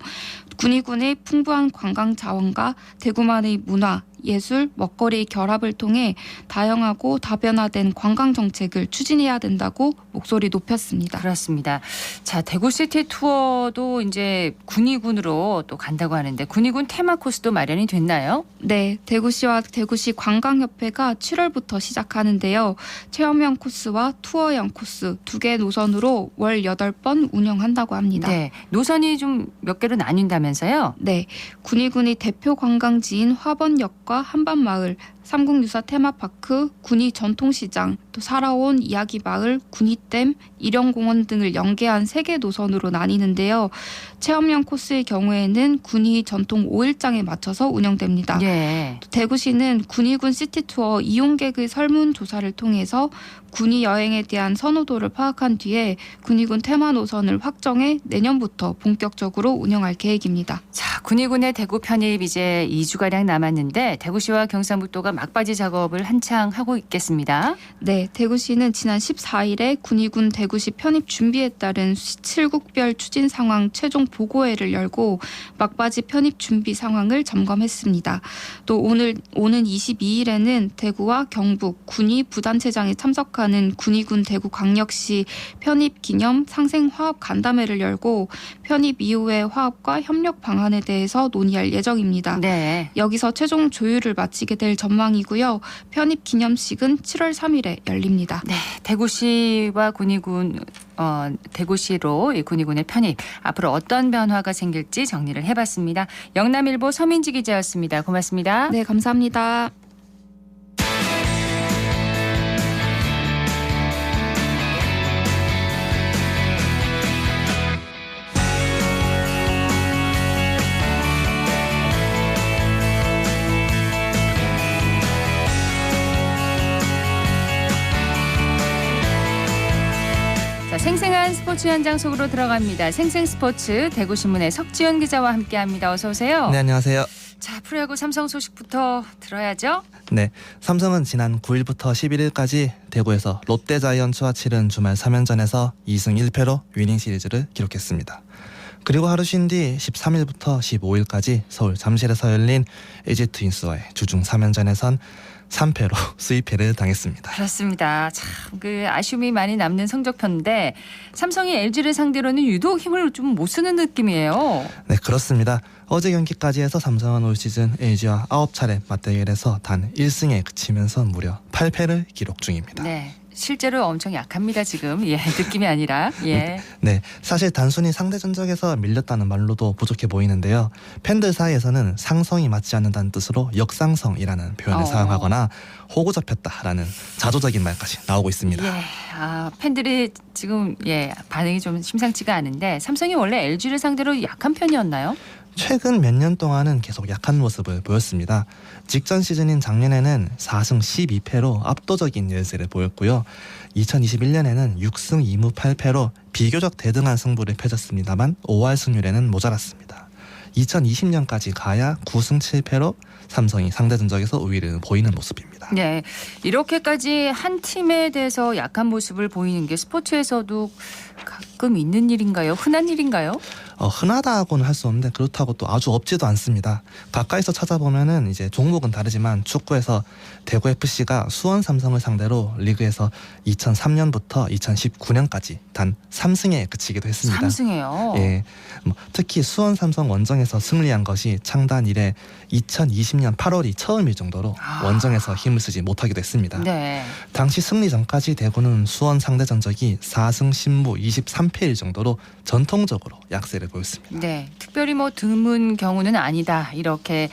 군위군의 풍부한 관광 자원과 대구만의 문화, 예술, 먹거리 결합을 통해 다양하고 다변화된 관광 정책을 추진해야 된다고 목소리 높였습니다. 그렇습니다. 자, 대구시티 투어도 이제 군위군으로 또 간다고 하는데 군위군 테마 코스도 마련이 됐나요? 네, 대구시와 대구시 관광협회가 7월부터 시작하는데요. 체험형 코스와 투어형 코스 2개 노선으로 월 8번 운영한다고 합니다. 네, 노선이 좀 몇 개로 나뉜다면서요? 네, 군위군이 대표 관광지인 화번역과 한밤마을, 삼국유사 테마파크, 군위 전통시장, 또 살아온 이야기마을, 군위댐, 일영공원 등을 연계한 3개 노선으로 나뉘는데요. 체험형 코스의 경우에는 군위 전통 5일장에 맞춰서 운영됩니다. 예. 또 대구시는 군위군 시티투어 이용객의 설문조사를 통해서 군위 여행에 대한 선호도를 파악한 뒤에 군위군 테마 노선을 확정해 내년부터 본격적으로 운영할 계획입니다. 자, 군위군의 대구 편입 이제 2주가량 남았는데 대구시와 경상북도가 막바지 작업을 한창 하고 있겠습니다. 네, 대구시는 지난 14일에 군위군 대구시 편입 준비에 따른 7국별 추진 상황 최종 보고회를 열고 막바지 편입 준비 상황을 점검했습니다. 또 오는 22일에는 대구와 경북, 군위 부단체장이 참석하는 군위군 대구광역시 편입 기념 상생화합 간담회를 열고 편입 이후의 화합과 협력 방안에 대해서 논의할 예정입니다. 네. 여기서 최종 조율을 마치게 될 전망이고요. 편입 기념식은 7월 3일에 열립니다. 네, 대구시와 군위군 대구시로 이 군위군의 편입 앞으로 어떤 변화가 생길지 정리를 해봤습니다. 영남일보 서민지 기자였습니다. 고맙습니다. 네, 감사합니다. 생생한 스포츠 현장 속으로 들어갑니다. 생생스포츠 대구신문의 석지훈 기자와 함께합니다. 어서 오세요. 네, 안녕하세요. 자, 프로야구 삼성 소식부터 들어야죠. 네, 삼성은 지난 9일부터 11일까지 대구에서 롯데자이언츠와 치른 주말 3연전에서 2승 1패로 위닝 시리즈를 기록했습니다. 그리고 하루 쉰 뒤 13일부터 15일까지 서울 잠실에서 열린 LG 트윈스와의 주중 3연전에선 3패로 수입패를 당했습니다. 그렇습니다. 참 그 아쉬움이 많이 남는 성적표인데 삼성이 LG를 상대로는 유독 힘을 좀 못 쓰는 느낌이에요. 네, 그렇습니다. 어제 경기까지 해서 삼성은 올 시즌 LG와 9차례 맞대결에서 단 1승에 그치면서 무려 8패를 기록 중입니다. 네. 실제로 엄청 약합니다 지금. 예, 느낌이 아니라. 예. 네, 사실 단순히 상대 전적에서 밀렸다는 말로도 부족해 보이는데요. 팬들 사이에서는 상성이 맞지 않는다는 뜻으로 역상성이라는 표현을 사용하거나 호구 잡혔다라는 자조적인 말까지 나오고 있습니다. 예, 팬들이 지금 반응이 좀 심상치가 않은데 삼성이 원래 LG를 상대로 약한 편이었나요? 최근 몇 년 동안은 계속 약한 모습을 보였습니다. 직전 시즌인 작년에는 4승 12패로 압도적인 열세를 보였고요. 2021년에는 6승 2무 8패로 비교적 대등한 승부를 펼쳤습니다만 5할 승률에는 모자랐습니다. 2020년까지 가야 9승 7패로 삼성이 상대 전적에서 우위를 보이는 모습입니다. 네, 이렇게까지 한 팀에 대해서 약한 모습을 보이는 게 스포츠에서도 가끔 있는 일인가요? 흔한 일인가요? 흔하다고는 할 수 없는데 그렇다고 또 아주 없지도 않습니다. 가까이서 찾아보면은 이제 종목은 다르지만 축구에서 대구 FC가 수원 삼성을 상대로 리그에서 2003년부터 2019년까지 단 3승에 그치기도 했습니다. 3승이요? 예, 특히 수원 삼성 원정에서 승리한 것이 창단 이래 2020년 8월이 처음일 정도로 원정에서 힘을 쓰지 못하기도 했습니다. 네. 당시 승리 전까지 대구는 수원 상대 전적이 4승 10무 23패일 정도로 전통적으로 약세를 보였습니다. 네, 특별히 드문 경우는 아니다 이렇게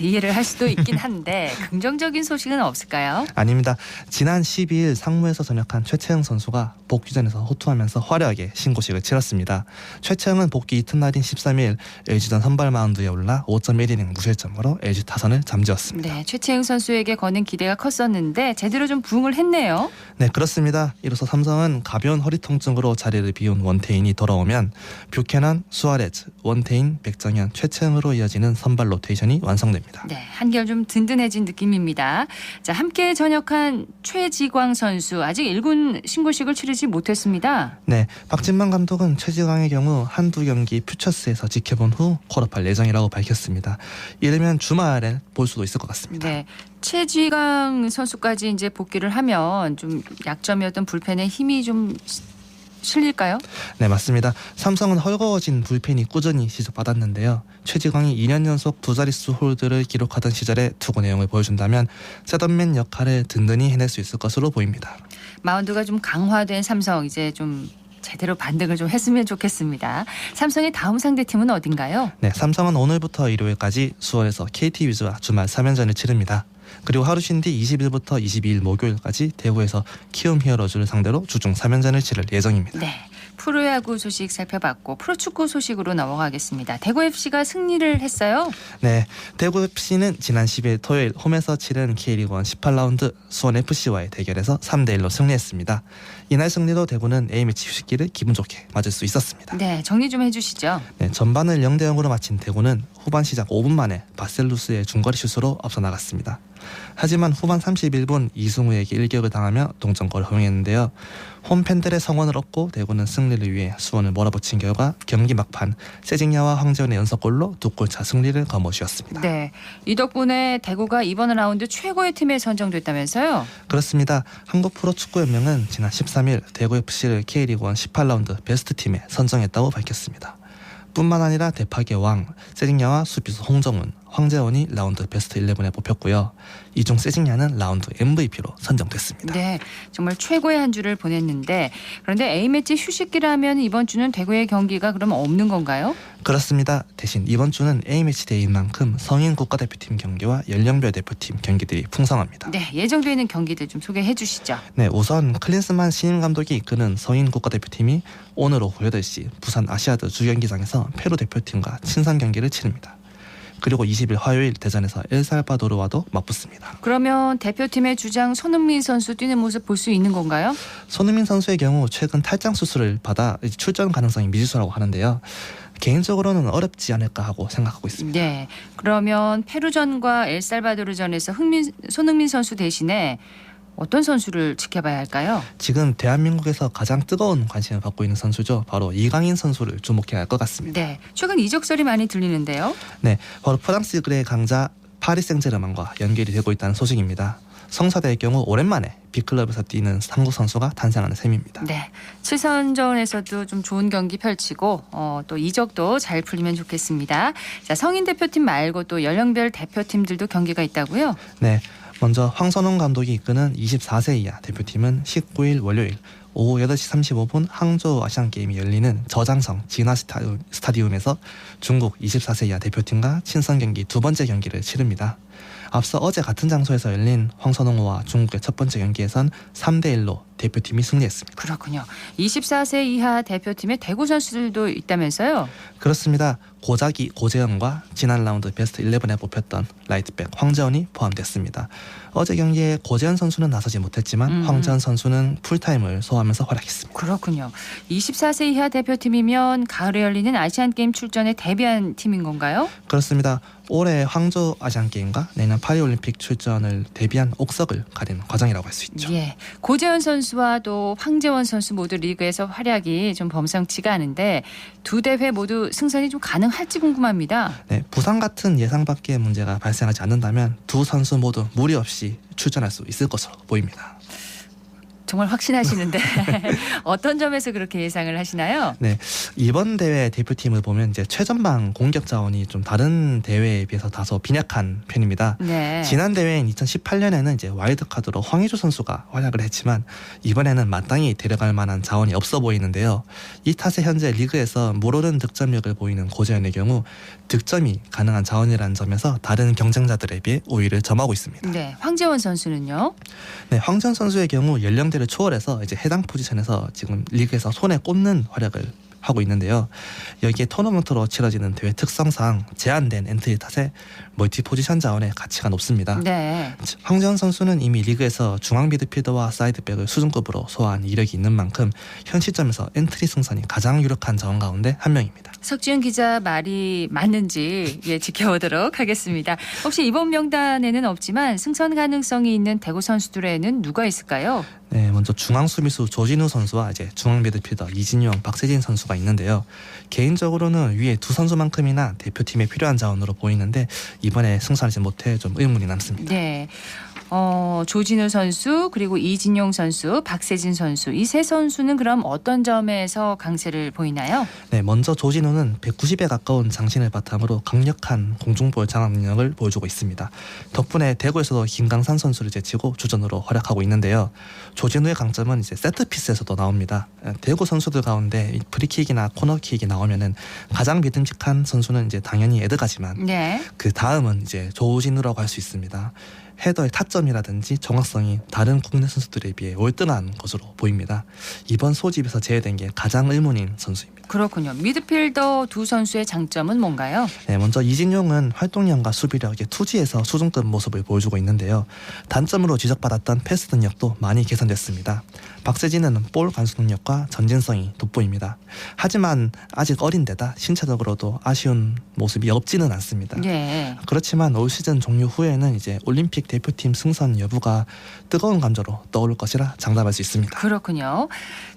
이해를 할 수도 있긴 한데 긍정적인 소식은 없을까요? 아닙니다. 지난 12일 상무에서 전역한 최채영 선수가 복귀전에서 호투하면서 화려하게 신고식을 치렀습니다. 최채영은 복귀 이튿날인 13일 LG전 선발 마운드에 올라 5.1이닝 무실점으로 LG 타선을 잠재웠습니다. 네, 최채영 선수에게 거는 기대가 컸었는데 제대로 좀 부응을 했네요. 네, 그렇습니다. 이로써 삼성은 가벼운 허리 통증으로 자리를 비운 원태인이 돌아오면 뷰캐넌, 수아레즈, 원태인, 백정현, 최채영으로 이어지는 선발 로테이션이 완성됩니다. 완성됩니다. 네, 한결 좀 든든해진 느낌입니다. 자, 함께 전역한 최지광 선수 아직 1군 신고식을 치르지 못했습니다. 네, 박진만 감독은 최지광의 경우 한두 경기 퓨처스에서 지켜본 후 콜업할 예정이라고 밝혔습니다. 이르면 주말에 볼 수도 있을 것 같습니다. 네. 최지광 선수까지 이제 복귀를 하면 좀 약점이었던 불펜에 힘이 좀 실릴까요? 네, 맞습니다. 삼성은 헐거워진 불펜이 꾸준히 지적받았는데요. 최지광이 2년 연속 두 자릿수 홀드를 기록하던 시절의 투구 내용을 보여준다면 셋업맨 역할을 든든히 해낼 수 있을 것으로 보입니다. 마운드가 좀 강화된 삼성 이제 좀 제대로 반등을 좀 했으면 좋겠습니다. 삼성의 다음 상대팀은 어딘가요? 네, 삼성은 오늘부터 일요일까지 수원에서 KT 위즈와 주말 3연전을 치릅니다. 그리고 하루 쉰 뒤 20일부터 22일 목요일까지 대구에서 키움 히어로즈를 상대로 주중 3연전을 치를 예정입니다. 네. 프로야구 소식 살펴봤고 프로축구 소식으로 넘어가겠습니다. 대구FC가 승리를 했어요. 네, 대구FC는 지난 10일 토요일 홈에서 치른 K리그1 18라운드 수원FC와의 대결에서 3대1로 승리했습니다. 이날 승리로 대구는 A매치 휴식기를 기분 좋게 맞을 수 있었습니다. 네, 정리 좀 해주시죠. 네, 전반을 0대0으로 마친 대구는 후반 시작 5분 만에 바셀루스의 중거리 슛으로 앞서 나갔습니다. 하지만 후반 31분 이승우에게 일격을 당하며 동점골을 허용했는데요. 홈팬들의 성원을 얻고 대구는 승리를 위해 수원을 몰아붙인 결과 경기 막판 세징야와 황재원의 연속골로 2골차 승리를 거머쥐었습니다. 네, 이 덕분에 대구가 이번 라운드 최고의 팀에 선정됐다면서요? 그렇습니다. 한국 프로축구연맹은 지난 13일 대구FC를 K리그1 18라운드 베스트 팀에 선정했다고 밝혔습니다. 뿐만 아니라 대파의 왕, 세징야와 수비수 홍정훈, 황재원이 라운드 베스트 11에 뽑혔고요. 이 중 세징야는 라운드 MVP로 선정됐습니다. 네, 정말 최고의 한 주를 보냈는데 그런데 A매치 휴식기라면 이번 주는 대구의 경기가 그럼 없는 건가요? 그렇습니다. 대신 이번 주는 A매치 데이인 만큼 성인 국가대표팀 경기와 연령별 대표팀 경기들이 풍성합니다. 네, 예정되어 있는 경기들 좀 소개해 주시죠. 네, 우선 클린스만 신임 감독이 이끄는 성인 국가대표팀이 오늘 오후 8시 부산 아시아드 주경기장에서 페루 대표팀과 친선 경기를 치릅니다. 그리고 20일 화요일 대전에서 엘살바도르와도 맞붙습니다. 그러면 대표팀의 주장 손흥민 선수 뛰는 모습 볼 수 있는 건가요? 손흥민 선수의 경우 최근 탈장 수술을 받아 출전 가능성이 미지수라고 하는데요. 개인적으로는 어렵지 않을까 하고 생각하고 있습니다. 네, 그러면 페루전과 엘살바도르전에서 손흥민 선수 대신에 어떤 선수를 지켜봐야 할까요? 지금 대한민국에서 가장 뜨거운 관심을 받고 있는 선수죠. 바로 이강인 선수를 주목해야 할 것 같습니다. 네, 최근 이적설이 많이 들리는데요. 네, 바로 프랑스 그레의 강자 파리 생제르맹과 연결이 되고 있다는 소식입니다. 성사대의 경우 오랜만에 B클럽에서 뛰는 한국 선수가 탄생하는 셈입니다. 네, 7선전에서도 좀 좋은 경기 펼치고 또 이적도 잘 풀리면 좋겠습니다. 자, 성인 대표팀 말고 또 연령별 대표팀들도 경기가 있다고요? 네, 먼저 황선홍 감독이 이끄는 24세 이하 대표팀은 19일 월요일 오후 8시 35분 항저우 아시안게임이 열리는 저장성 진화 스타디움에서 중국 24세 이하 대표팀과 친선 경기 두 번째 경기를 치릅니다. 앞서 어제 같은 장소에서 열린 황선홍호와 중국의 첫 번째 경기에선 3대1로 대표팀이 승리했습니다. 그렇군요. 24세 이하 대표팀에 대구 선수들도 있다면서요? 그렇습니다. 고자기 고재현과 지난 라운드 베스트 11에 뽑혔던 라이트백 황재원이 포함됐습니다. 어제 경기에 고재현 선수는 나서지 못했지만 황재원 선수는 풀타임을 소화하면서 활약했습니다. 그렇군요. 24세 이하 대표팀이면 가을에 열리는 아시안게임 출전에 대비한 팀인 건가요? 그렇습니다. 올해 황저 아시안게임과 내년 파리올림픽 출전을 대비한 옥석을 가린 과정이라고 할 수 있죠. 예, 고재현 선수와 또 황재원 선수 모두 리그에서 활약이 좀 범상치가 않은데 두 대회 모두 승선이 좀 가능할지 궁금합니다. 네, 부상 같은 예상 밖의 문제가 발생하지 않는다면 두 선수 모두 무리 없이 출전할 수 있을 것으로 보입니다. 정말 확신하시는데 어떤 점에서 그렇게 예상을 하시나요? 네, 이번 대회 대표팀을 보면 이제 최전방 공격 자원이 좀 다른 대회에 비해서 다소 빈약한 편입니다. 네. 지난 대회인 2018년에는 이제 와일드카드로 황의조 선수가 활약을 했지만 이번에는 마땅히 데려갈 만한 자원이 없어 보이는데요. 이 탓에 현재 리그에서 모르는 득점력을 보이는 고재현의 경우 득점이 가능한 자원이라는 점에서 다른 경쟁자들에 비해 우위를 점하고 있습니다. 네, 황재원 선수는요? 네, 황재원 선수의 경우 연령대를 초월해서 이제 해당 포지션에서 지금 리그에서 손에 꼽는 활약을 하고 있는데요. 여기에 토너먼트로 치러지는 대회 특성상 제한된 엔트리 탓에 멀티 포지션 자원의 가치가 높습니다. 네. 황재원 선수는 이미 리그에서 중앙 미드필더와 사이드백을 수준급으로 소화한 이력이 있는 만큼 현 시점에서 엔트리 승산이 가장 유력한 자원 가운데 한 명입니다. 석지훈 기자 말이 맞는지 지켜보도록 하겠습니다. 혹시 이번 명단에는 없지만 승선 가능성이 있는 대구 선수들에는 누가 있을까요? 네, 먼저 중앙 수비수 조진우 선수와 이제 중앙 미드필더 이진용, 박세진 선수가 있는데요. 개인적으로는 위에 두 선수만큼이나 대표팀에 필요한 자원으로 보이는데 이번에 승선하지 못해 좀 의문이 남습니다. 네. 조진우 선수 그리고 이진용 선수, 박세진 선수 이 세 선수는 그럼 어떤 점에서 강세를 보이나요? 네, 먼저 조진우는 190에 가까운 장신을 바탕으로 강력한 공중볼 장악 능력을 보여주고 있습니다. 덕분에 대구에서도 김강산 선수를 제치고 주전으로 활약하고 있는데요. 조진우의 강점은 이제 세트피스에서도 나옵니다. 대구 선수들 가운데 프리킥이나 코너킥이 나오면은 가장 믿음직한 선수는 이제 당연히 에드가지만 네. 그 다음은 이제 조진우라고 할 수 있습니다. 헤더의 타점이라든지 정확성이 다른 국내 선수들에 비해 월등한 것으로 보입니다. 이번 소집에서 제외된 게 가장 의문인 선수입니다. 그렇군요. 미드필더 두 선수의 장점은 뭔가요? 네, 먼저 이진용은 활동량과 수비력의 투지에서 수준급 모습을 보여주고 있는데요. 단점으로 지적받았던 패스 능력도 많이 개선됐습니다. 박세진은 볼 간수 능력과 전진성이 돋보입니다. 하지만 아직 어린 데다 신체적으로도 아쉬운 모습이 없지는 않습니다. 네. 그렇지만 올 시즌 종료 후에는 이제 올림픽 대표팀 승선 여부가 뜨거운 감자로 떠오를 것이라 장담할 수 있습니다. 그렇군요.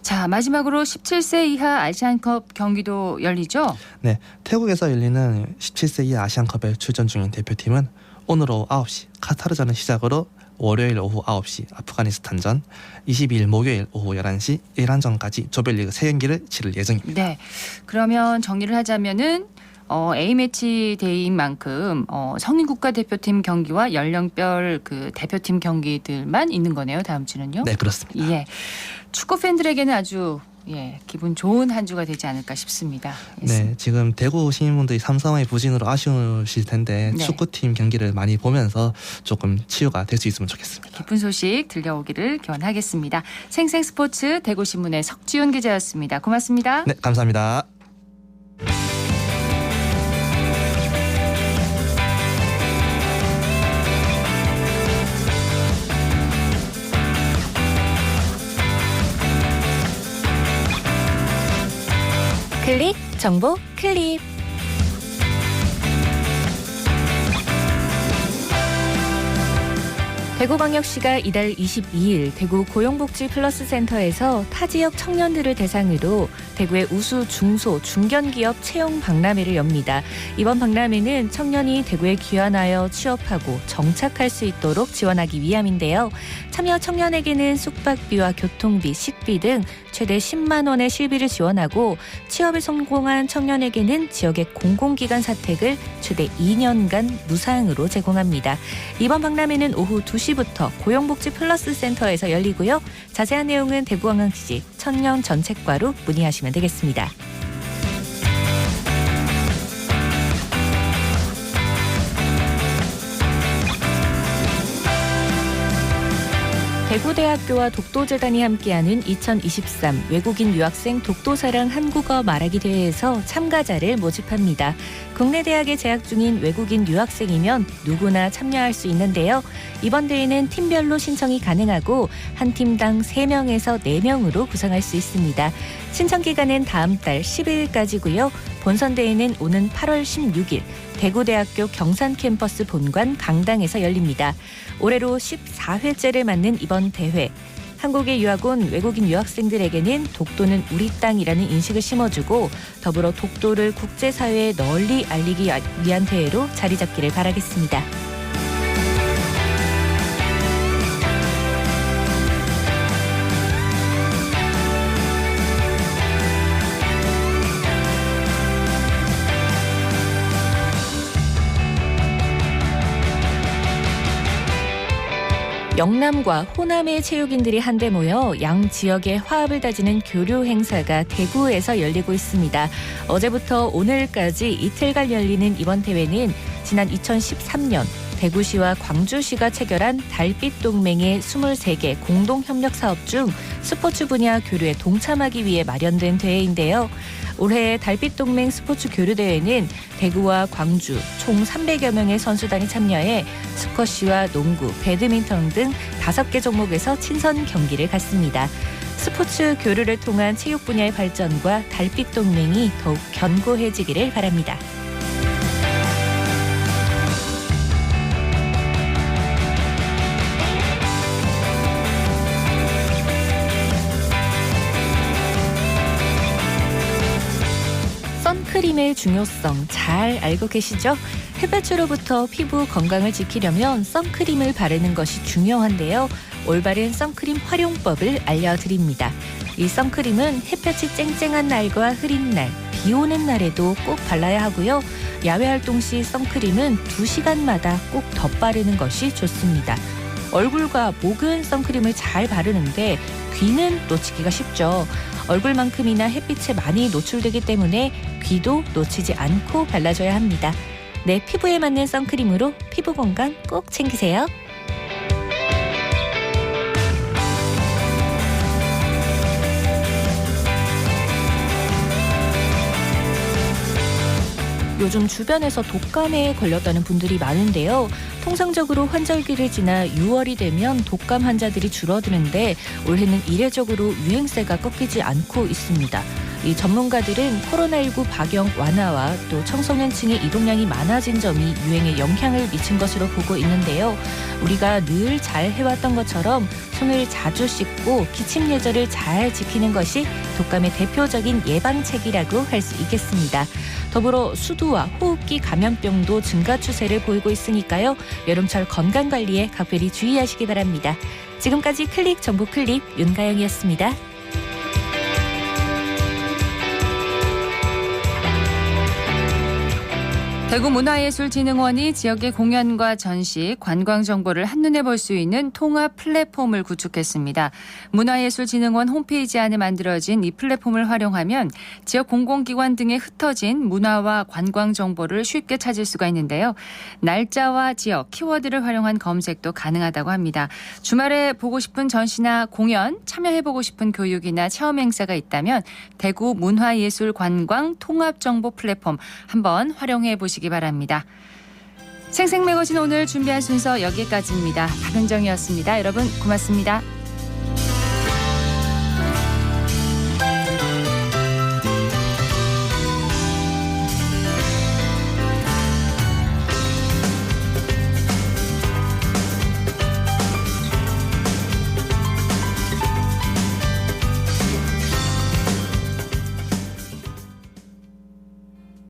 자, 마지막으로 17세 이하 아시안컵 경기도 열리죠? 네, 태국에서 열리는 17세 이하 아시안컵에 출전 중인 대표팀은 오늘 오후 9시 카타르전을 시작으로 월요일 오후 9시 아프가니스탄전, 22일 목요일 오후 11시 이란전까지 조별리그 3경기를 치를 예정입니다. 네. 그러면 정리를 하자면은 A매치 데이인 만큼 성인 국가대표팀 경기와 연령별 그 대표팀 경기들만 있는 거네요. 다음 주는요? 네, 그렇습니다. 예. 축구 팬들에게는 아주 기분 좋은 한 주가 되지 않을까 싶습니다. 네, 지금 대구 시민분들이 삼성의 부진으로 아쉬우실 텐데 네. 축구팀 경기를 많이 보면서 조금 치유가 될 수 있으면 좋겠습니다. 기쁜 소식 들려오기를 기원하겠습니다. 생생스포츠 대구신문의 석지훈 기자였습니다. 고맙습니다. 네, 감사합니다. 클릭 정보 클립. 대구광역시가 이달 22일 대구 고용복지 플러스 센터에서 타 지역 청년들을 대상으로 대구의 우수 중소 중견기업 채용 박람회를 엽니다. 이번 박람회는 청년이 대구에 귀환하여 취업하고 정착할 수 있도록 지원하기 위함인데요. 참여 청년에게는 숙박비와 교통비, 식비 등 최대 10만 원의 실비를 지원하고 취업에 성공한 청년에게는 지역의 공공기관 사택을 최대 2년간 무상으로 제공합니다. 이번 박람회는 오후 2시부터 고용복지 플러스 센터에서 열리고요. 자세한 내용은 대구광역시 청년 정책과로 문의하시면 되겠습니다. 대구대학교와 독도재단이 함께하는 2023 외국인 유학생 독도사랑 한국어 말하기 대회에서 참가자를 모집합니다. 국내 대학에 재학 중인 외국인 유학생이면 누구나 참여할 수 있는데요. 이번 대회는 팀별로 신청이 가능하고 한 팀당 3명에서 4명으로 구성할 수 있습니다. 신청 기간은 다음 달 10일까지고요. 본선 대회는 오는 8월 16일 대구대학교 경산캠퍼스 본관 강당에서 열립니다. 올해로 14회째를 맞는 이번 대회. 한국에 유학 온 외국인 유학생들에게는 독도는 우리 땅이라는 인식을 심어주고 더불어 독도를 국제사회에 널리 알리기 위한 대회로 자리 잡기를 바라겠습니다. 영남과 호남의 체육인들이 한데 모여 양 지역의 화합을 다지는 교류 행사가 대구에서 열리고 있습니다. 어제부터 오늘까지 이틀간 열리는 이번 대회는 지난 2013년 대구시와 광주시가 체결한 달빛 동맹의 23개 공동 협력 사업 중 스포츠 분야 교류에 동참하기 위해 마련된 대회인데요. 올해 달빛 동맹 스포츠 교류 대회는 대구와 광주 총 300여 명의 선수단이 참여해 스쿼시와 농구, 배드민턴 등 5개 종목에서 친선 경기를 갖습니다. 스포츠 교류를 통한 체육 분야의 발전과 달빛 동맹이 더욱 견고해지기를 바랍니다. 선크림의 중요성 잘 알고 계시죠? 햇볕으로부터 피부 건강을 지키려면 선크림을 바르는 것이 중요한데요. 올바른 선크림 활용법을 알려드립니다. 이 선크림은 햇볕이 쨍쨍한 날과 흐린 날, 비 오는 날에도 꼭 발라야 하고요. 야외 활동 시 선크림은 2시간마다 꼭 덧바르는 것이 좋습니다. 얼굴과 목은 선크림을 잘 바르는데 귀는 놓치기가 쉽죠. 얼굴만큼이나 햇빛에 많이 노출되기 때문에 귀도 놓치지 않고 발라줘야 합니다. 내 피부에 맞는 선크림으로 피부 건강 꼭 챙기세요. 요즘 주변에서 독감에 걸렸다는 분들이 많은데요. 통상적으로 환절기를 지나 6월이 되면 독감 환자들이 줄어드는데 올해는 이례적으로 유행세가 꺾이지 않고 있습니다. 이 전문가들은 코로나19 박영 완화와 또 청소년층의 이동량이 많아진 점이 유행에 영향을 미친 것으로 보고 있는데요. 우리가 늘 잘 해왔던 것처럼 손을 자주 씻고 기침 예절을 잘 지키는 것이 독감의 대표적인 예방책이라고 할 수 있겠습니다. 더불어 수두와 호흡기 감염병도 증가 추세를 보이고 있으니까요. 여름철 건강관리에 각별히 주의하시기 바랍니다. 지금까지 클릭 정보 클립 윤가영이었습니다. 대구문화예술진흥원이 지역의 공연과 전시, 관광 정보를 한눈에 볼 수 있는 통합 플랫폼을 구축했습니다. 문화예술진흥원 홈페이지 안에 만들어진 이 플랫폼을 활용하면 지역 공공기관 등에 흩어진 문화와 관광 정보를 쉽게 찾을 수가 있는데요. 날짜와 지역, 키워드를 활용한 검색도 가능하다고 합니다. 주말에 보고 싶은 전시나 공연, 참여해보고 싶은 교육이나 체험 행사가 있다면 대구 문화예술관광 통합정보 플랫폼 한번 활용해 보시기 바랍니다. 생생매거진 오늘 준비한 순서 여기까지입니다. 박은정이었습니다. 여러분 고맙습니다.